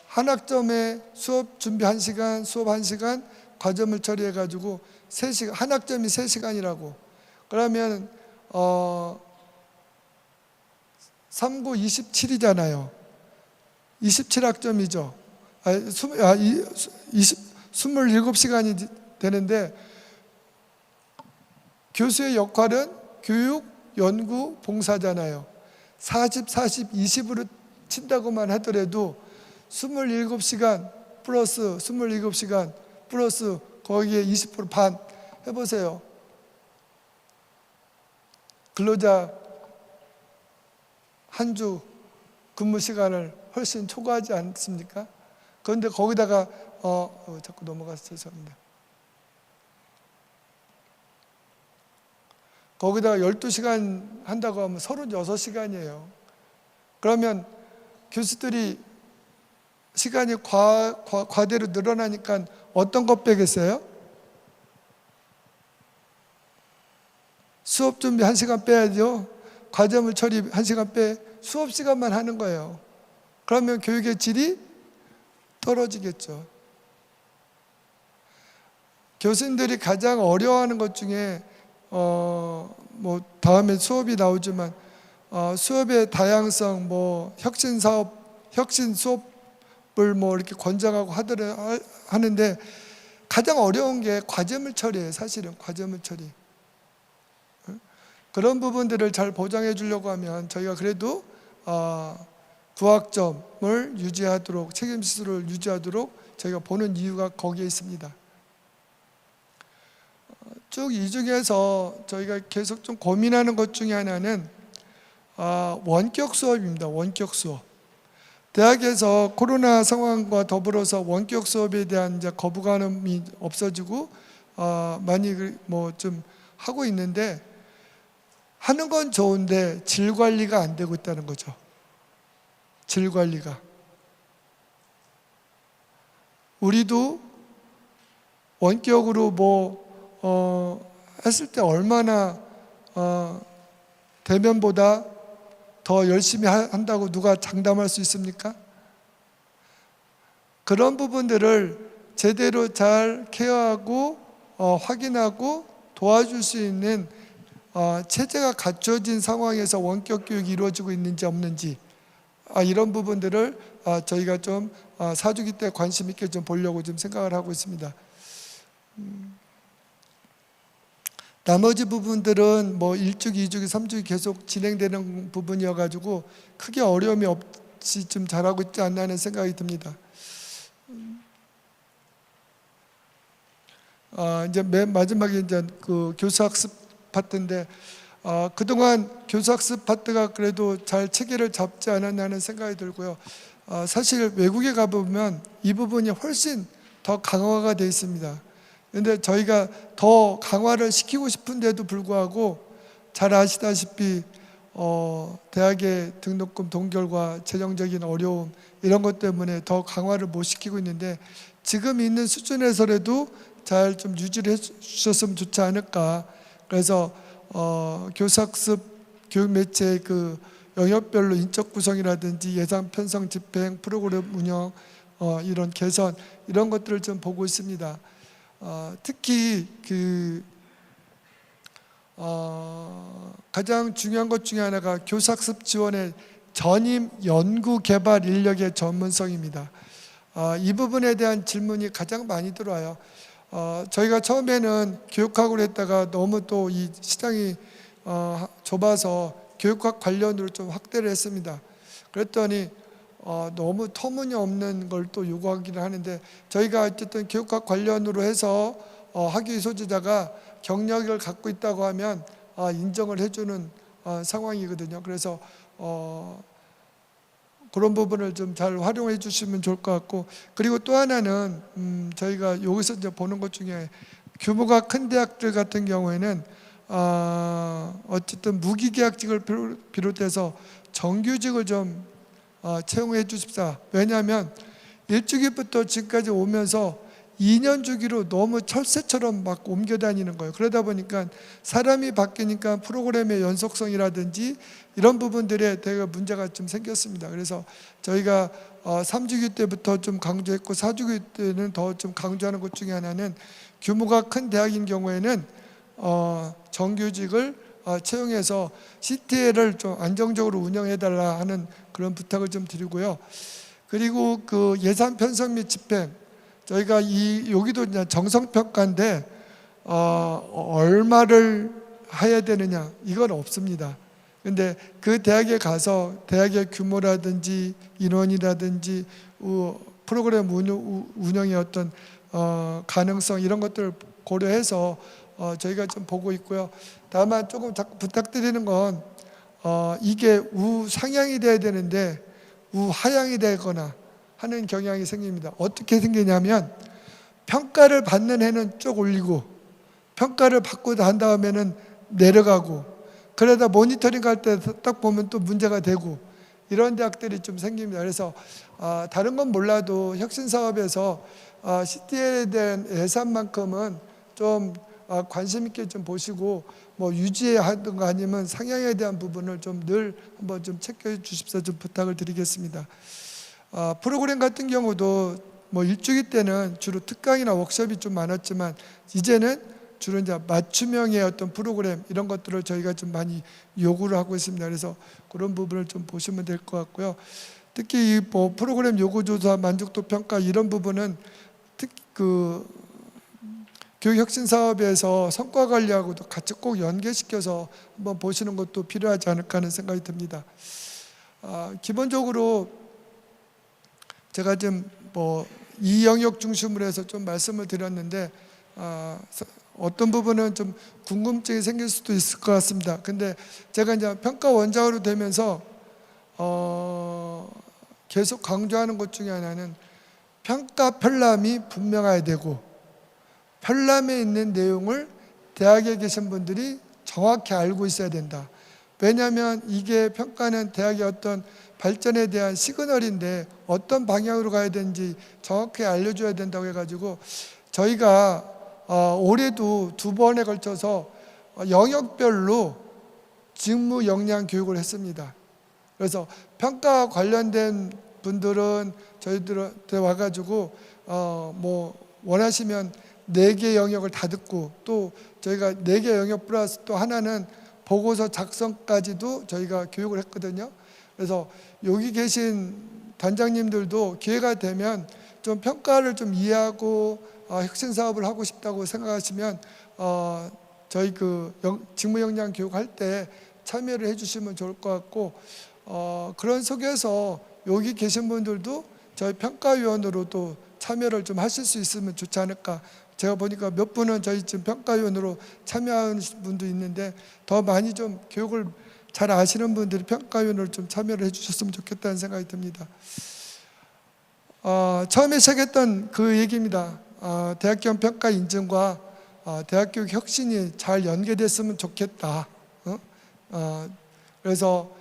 한 학점에 수업 준비 1시간, 수업 1시간, 과점을 처리해가지고 3시간, 한 학점이 3시간이라고. 그러면 3구 27이잖아요. 27학점이죠. 27시간이 되는데 교수의 역할은 교육, 연구, 봉사잖아요. 40, 20으로 친다고만 하더라도 27시간 플러스 27시간 플러스 거기에 20% 반 해보세요. 근로자 한 주 근무 시간을 훨씬 초과하지 않습니까? 그런데 거기다가 자꾸 넘어가서 죄송합니다. 거기다가 12시간 한다고 하면 36시간이에요. 그러면 교수들이 시간이 과대로 늘어나니까 어떤 것 빼겠어요? 수업 준비 1시간 빼야죠. 과제물 처리 1시간 빼. 수업 시간만 하는 거예요. 그러면 교육의 질이 떨어지겠죠. 교수님들이 가장 어려워하는 것 중에 다음에 수업이 나오지만 수업의 다양성, 혁신 사업, 혁신 수업을 이렇게 권장하고 하는데 가장 어려운 게 과제물 처리예요. 사실은 과제물 처리. 그런 부분들을 잘 보장해 주려고 하면 저희가 그래도 구학점을 유지하도록, 책임지수를 유지하도록 저희가 보는 이유가 거기에 있습니다. 쭉 이 중에서 저희가 계속 좀 고민하는 것 중에 하나는 원격 수업입니다. 원격 수업. 대학에서 코로나 상황과 더불어서 원격 수업에 대한 이제 거부감이 없어지고 많이 좀 하고 있는데 하는 건 좋은데 질 관리가 안 되고 있다는 거죠. 질 관리가. 우리도 원격으로 했을 때 얼마나 대면보다 더 열심히 한다고 누가 장담할 수 있습니까? 그런 부분들을 제대로 잘 케어하고 확인하고 도와줄 수 있는 체제가 갖춰진 상황에서 원격 교육이 이루어지고 있는지 없는지 이런 부분들을 저희가 좀 사주기 때 관심 있게 좀 보려고 좀 생각을 하고 있습니다. 나머지 부분들은 1주기, 2주기, 3주기 계속 진행되는 부분이어가지고 크게 어려움이 없이 좀 잘하고 있지 않나 하는 생각이 듭니다. 이제 맨 마지막에 이제 그 교수학습 파트인데 그동안 교수학습 파트가 그래도 잘 체계를 잡지 않았나 하는 생각이 들고요. 사실 외국에 가보면 이 부분이 훨씬 더 강화가 되어 있습니다. 그런데 저희가 더 강화를 시키고 싶은데도 불구하고 잘 아시다시피 대학의 등록금 동결과 재정적인 어려움 이런 것 때문에 더 강화를 못 시키고 있는데 지금 있는 수준에서라도 잘 좀 유지를 해주셨으면 좋지 않을까. 그래서 교사학습 교육 매체의 그 영역별로 인적 구성이라든지 예산 편성 집행 프로그램 운영 이런 개선 이런 것들을 좀 보고 있습니다. 특히 가장 중요한 것 중에 하나가 교사학습 지원의 전임 연구 개발 인력의 전문성입니다. 이 부분에 대한 질문이 가장 많이 들어와요. 저희가 처음에는 교육학으로 했다가 너무 또 이 시장이 좁아서 교육학 관련으로 좀 확대를 했습니다. 그랬더니 너무 터무니없는 걸 또 요구하기는 하는데 저희가 어쨌든 교육학 관련으로 해서 학위 소지자가 경력을 갖고 있다고 하면 인정을 해주는 상황이거든요. 그래서 그런 부분을 좀 잘 활용해 주시면 좋을 것 같고, 그리고 또 하나는 저희가 여기서 이제 보는 것 중에 규모가 큰 대학들 같은 경우에는 어쨌든 무기계약직을 비롯해서 정규직을 좀 채용해 주십사. 왜냐하면 1주기부터 지금까지 오면서 2년 주기로 너무 철새처럼 막 옮겨 다니는 거예요. 그러다 보니까 사람이 바뀌니까 프로그램의 연속성이라든지 이런 부분들에 되게 문제가 좀 생겼습니다. 그래서 저희가 3주기 때부터 좀 강조했고 4주기 때는 더 좀 강조하는 것 중에 하나는 규모가 큰 대학인 경우에는 정규직을 채용해서 CTL을 좀 안정적으로 운영해달라 하는 그런 부탁을 좀 드리고요. 그리고 그 예산 편성 및 집행, 저희가 여기도 이제 정성평가인데 얼마를 해야 되느냐 이건 없습니다. 근데 그 대학에 가서 대학의 규모라든지 인원이라든지 프로그램 운영의 어떤 가능성 이런 것들을 고려해서 저희가 좀 보고 있고요. 다만 조금 자꾸 부탁드리는 건 이게 우상향이 돼야 되는데 우하향이 되거나 하는 경향이 생깁니다. 어떻게 생기냐면 평가를 받는 해는 쭉 올리고 평가를 받고 난 다음에는 내려가고 그러다 모니터링 할 때 딱 보면 또 문제가 되고 이런 대학들이 좀 생깁니다. 그래서 다른 건 몰라도 혁신사업에서 CTL에 대한 예산만큼은 좀 관심 있게 좀 보시고 유지해 하든가 아니면 상향에 대한 부분을 좀 늘 한번 좀 체크해 주십사 좀 부탁을 드리겠습니다. 프로그램 같은 경우도 1주기 때는 주로 특강이나 워크숍이 좀 많았지만 이제는 주로 이제 맞춤형의 어떤 프로그램 이런 것들을 저희가 좀 많이 요구를 하고 있습니다. 그래서 그런 부분을 좀 보시면 될 것 같고요. 특히 이 프로그램 요구조사, 만족도 평가 이런 부분은 특히 교육혁신사업에서 성과 관리하고도 같이 꼭 연계시켜서 한번 보시는 것도 필요하지 않을까 하는 생각이 듭니다. 기본적으로 제가 지금 이 영역 중심으로 해서 좀 말씀을 드렸는데 어떤 부분은 좀 궁금증이 생길 수도 있을 것 같습니다. 근데 제가 이제 평가 원장으로 되면서 계속 강조하는 것 중에 하나는 평가 편람이 분명해야 되고 편람에 있는 내용을 대학에 계신 분들이 정확히 알고 있어야 된다. 왜냐하면 이게 평가는 대학의 어떤 발전에 대한 시그널인데 어떤 방향으로 가야 되는지 정확히 알려줘야 된다고 해가지고 저희가 올해도 2번에 걸쳐서 영역별로 직무 역량 교육을 했습니다. 그래서 평가 관련된 분들은 저희들한테 와가지고 뭐 원하시면 4개 영역을 다 듣고 또 저희가 4개 영역 플러스 또 하나는 보고서 작성까지도 저희가 교육을 했거든요. 그래서 여기 계신 단장님들도 기회가 되면 좀 평가를 좀 이해하고 혁신 사업을 하고 싶다고 생각하시면 저희 그 직무 역량 교육할 때 참여를 해주시면 좋을 것 같고 그런 속에서 여기 계신 분들도 저희 평가위원으로 또 참여를 좀 하실 수 있으면 좋지 않을까. 제가 보니까 몇 분은 저희 지금 평가위원으로 참여하는 분도 있는데 더 많이 좀 교육을 잘 아시는 분들이 평가위원으로 좀 참여를 해주셨으면 좋겠다는 생각이 듭니다. 처음에 시작했던 그 얘기입니다. 대학교원 평가 인증과 대학교육 혁신이 잘 연계됐으면 좋겠다. 그래서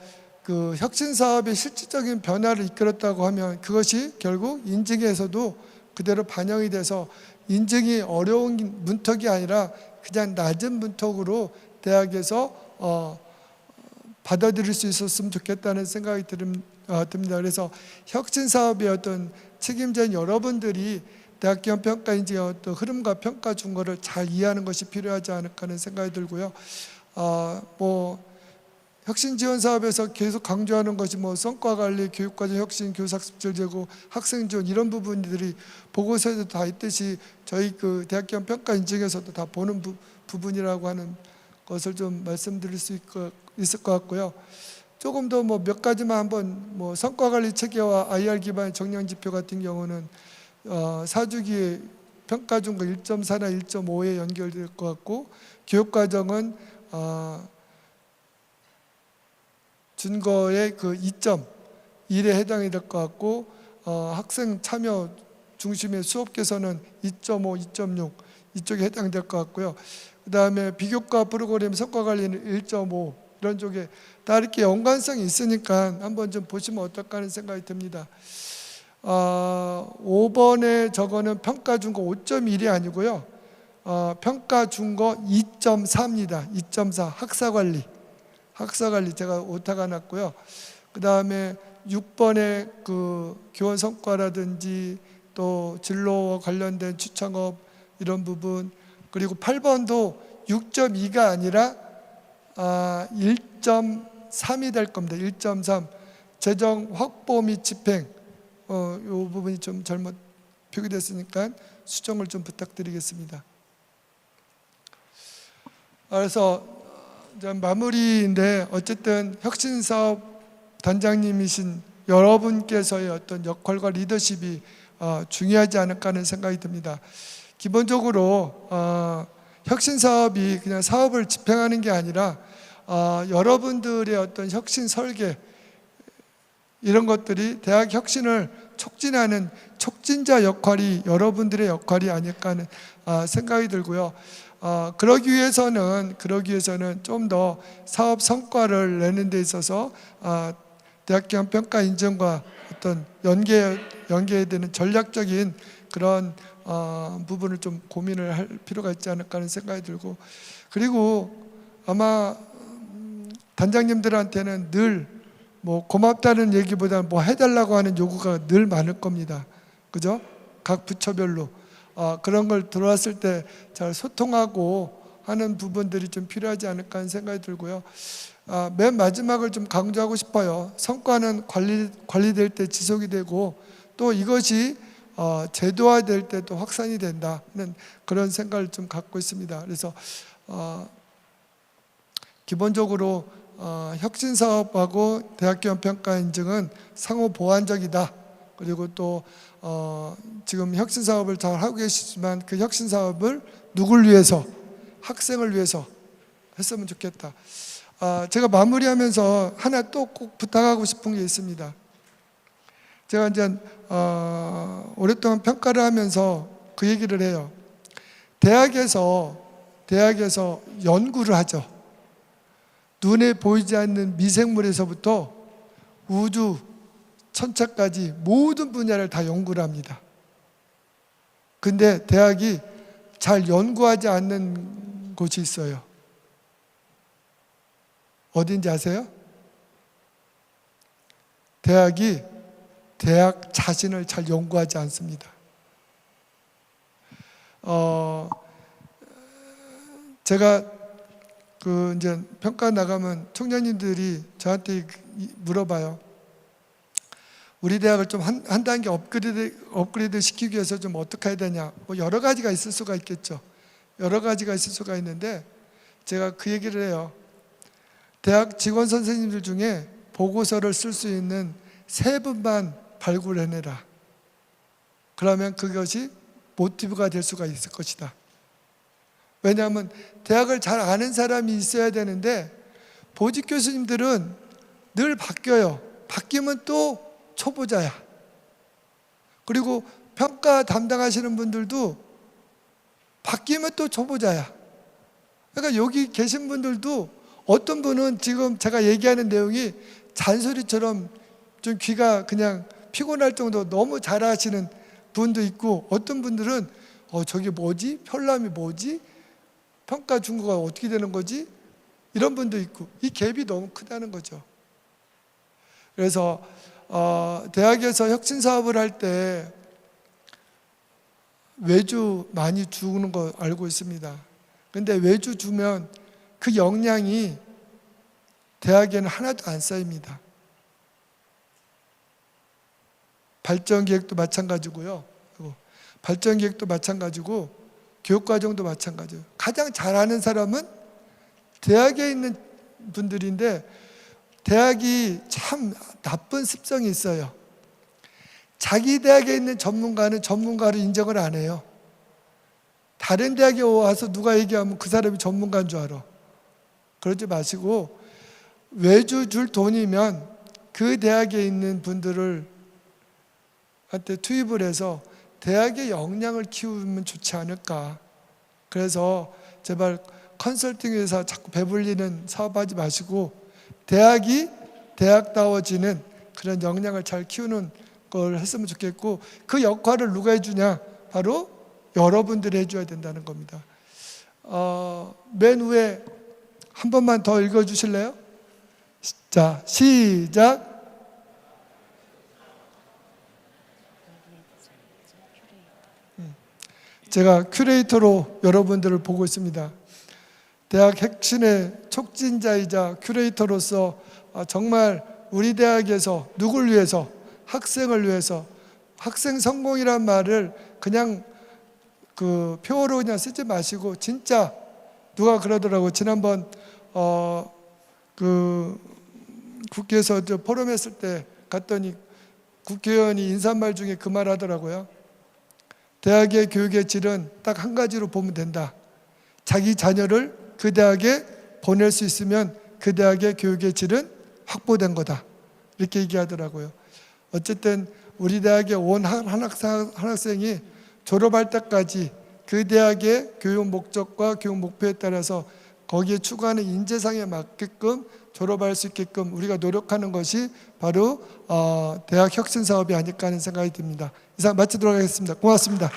그 혁신 사업의 실질적인 변화를 이끌었다고 하면 그것이 결국 인증에서도 그대로 반영이 돼서 인증이 어려운 문턱이 아니라 그냥 낮은 문턱으로 대학에서 받아들일 수 있었으면 좋겠다는 생각이 듭니다. 그래서 혁신 사업의 어떤 책임자인 여러분들이 대학교원 평가 인증의 어떤 흐름과 평가 준거를 잘 이해하는 것이 필요하지 않을까 하는 생각이 들고요. 뭐 혁신 지원 사업에서 계속 강조하는 것이 뭐 성과 관리, 교육과정 혁신, 교사학습질 제고, 학생 지원 이런 부분들이 보고서에도 다 있듯이 저희 그 대학교원 평가 인증에서도 다 보는 부분이라고 하는 것을 좀 말씀드릴 수 있을 것 같고요. 조금 더 뭐 몇 가지만 한번 뭐 성과 관리 체계와 IR 기반의 정량 지표 같은 경우는 4주기 평가 준거 1.4나 1.5에 연결될 것 같고 교육과정은 준거의 그 2.1에 해당이 될 것 같고 학생 참여 중심의 수업 개선은 2.5, 2.6 이쪽에 해당될 것 같고요. 그 다음에 비교과 프로그램 성과 관리는 1.5 이런 쪽에 다 이렇게 연관성이 있으니까 한번 좀 보시면 어떨까 하는 생각이 듭니다. 5번에 저거는 평가 준거 5.1이 아니고요. 평가 준거 2.4입니다. 2.4 학사관리 제가 오타가 났고요. 그 다음에 6번에 그 교원 성과라든지 또 진로와 관련된 추천업 이런 부분 그리고 8번도 6.2가 아니라 1.3이 될 겁니다. 1.3 재정 확보 및 집행 이 부분이 좀 잘못 표기됐으니까 수정을 좀 부탁드리겠습니다. 그래서 마무리인데 어쨌든 혁신사업 단장님이신 여러분께서의 어떤 역할과 리더십이 중요하지 않을까 하는 생각이 듭니다. 기본적으로 혁신사업이 그냥 사업을 집행하는 게 아니라 여러분들의 어떤 혁신 설계 이런 것들이 대학 혁신을 촉진하는 촉진자 역할이 여러분들의 역할이 아닐까 하는 생각이 들고요. 그러기 위해서는 좀 더 사업 성과를 내는 데 있어서 대학교원 평가 인증과 어떤 연계되는 전략적인 그런 부분을 좀 고민을 할 필요가 있지 않을까 하는 생각이 들고 그리고 아마 단장님들한테는 늘 뭐 고맙다는 얘기보다 뭐 해달라고 하는 요구가 늘 많을 겁니다. 그죠? 각 부처별로 그런 걸 들어왔을 때 잘 소통하고 하는 부분들이 좀 필요하지 않을까 하는 생각이 들고요. 맨 마지막을 좀 강조하고 싶어요. 성과는 관리될 때 지속이 되고 또 이것이 제도화될 때 또 확산이 된다는 그런 생각을 좀 갖고 있습니다. 그래서 기본적으로 혁신사업하고 대학교원 평가 인증은 상호 보완적이다. 그리고 또 지금 혁신사업을 잘 하고 계시지만 그 혁신사업을 누굴 위해서 학생을 위해서 했으면 좋겠다. 제가 마무리하면서 하나 또 꼭 부탁하고 싶은 게 있습니다. 제가 이제 오랫동안 평가를 하면서 그 얘기를 해요. 대학에서 대학에서 연구를 하죠. 눈에 보이지 않는 미생물에서부터 우주, 천체까지 모든 분야를 다 연구를 합니다. 근데 대학이 잘 연구하지 않는 곳이 있어요. 어딘지 아세요? 대학이 대학 자신을 잘 연구하지 않습니다. 제가 이제 평가 나가면 청년님들이 저한테 물어봐요. 우리 대학을 좀 한 단계 업그레이드 시키기 위해서 좀 어떻게 해야 되냐. 뭐 여러 가지가 있을 수가 있겠죠. 여러 가지가 있을 수가 있는데 제가 그 얘기를 해요. 대학 직원 선생님들 중에 보고서를 쓸 수 있는 3분만 발굴해내라. 그러면 그것이 모티브가 될 수가 있을 것이다. 왜냐하면 대학을 잘 아는 사람이 있어야 되는데 보직 교수님들은 늘 바뀌어요. 바뀌면 또 초보자야. 그리고 평가 담당하시는 분들도 바뀌면 또 초보자야. 그러니까 여기 계신 분들도 어떤 분은 지금 제가 얘기하는 내용이 잔소리처럼 좀 귀가 그냥 피곤할 정도로 너무 잘하시는 분도 있고, 어떤 분들은 저게 뭐지? 편람이 뭐지? 평가 준거가 어떻게 되는 거지? 이런 분도 있고, 이 갭이 너무 크다는 거죠. 그래서 대학에서 혁신 사업을 할 때 외주 많이 주는 거 알고 있습니다. 근데 외주 주면 그 역량이 대학에는 하나도 안 쌓입니다. 발전기획도 마찬가지고요. 발전기획도 마찬가지고 교육과정도 마찬가지예요. 가장 잘하는 사람은 대학에 있는 분들인데 대학이 참 나쁜 습성이 있어요. 자기 대학에 있는 전문가는 전문가로 인정을 안 해요. 다른 대학에 와서 누가 얘기하면 그 사람이 전문가인 줄 알아. 그러지 마시고 외주 줄 돈이면 그 대학에 있는 분들을 한테 투입을 해서 대학의 역량을 키우면 좋지 않을까. 그래서 제발 컨설팅 회사 자꾸 배불리는 사업하지 마시고 대학이 대학다워지는 그런 역량을 잘 키우는 걸 했으면 좋겠고, 그 역할을 누가 해주냐? 바로 여러분들이 해줘야 된다는 겁니다. 맨 위에 한 번만 더 읽어주실래요? 자, 시작. 제가 큐레이터로 여러분들을 보고 있습니다. 대학 혁신의 촉진자이자 큐레이터로서 정말 우리 대학에서 누굴 위해서, 학생을 위해서, 학생 성공이란 말을 그냥 그 표어로 그냥 쓰지 마시고, 진짜 누가 그러더라고. 지난번 그 국회에서 포럼 했을 때 갔더니 국회의원이 인사말 중에 그 말 하더라고요. 대학의 교육의 질은 딱 한 가지로 보면 된다. 자기 자녀를 그 대학에 보낼 수 있으면 그 대학의 교육의 질은 확보된 거다. 이렇게 얘기하더라고요. 어쨌든 우리 대학에 온 한 학생이 졸업할 때까지 그 대학의 교육 목적과 교육 목표에 따라서 거기에 추구하는 인재상에 맞게끔 졸업할 수 있게끔 우리가 노력하는 것이 바로 대학 혁신 사업이 아닐까 하는 생각이 듭니다. 이상 마치도록 하겠습니다. 고맙습니다.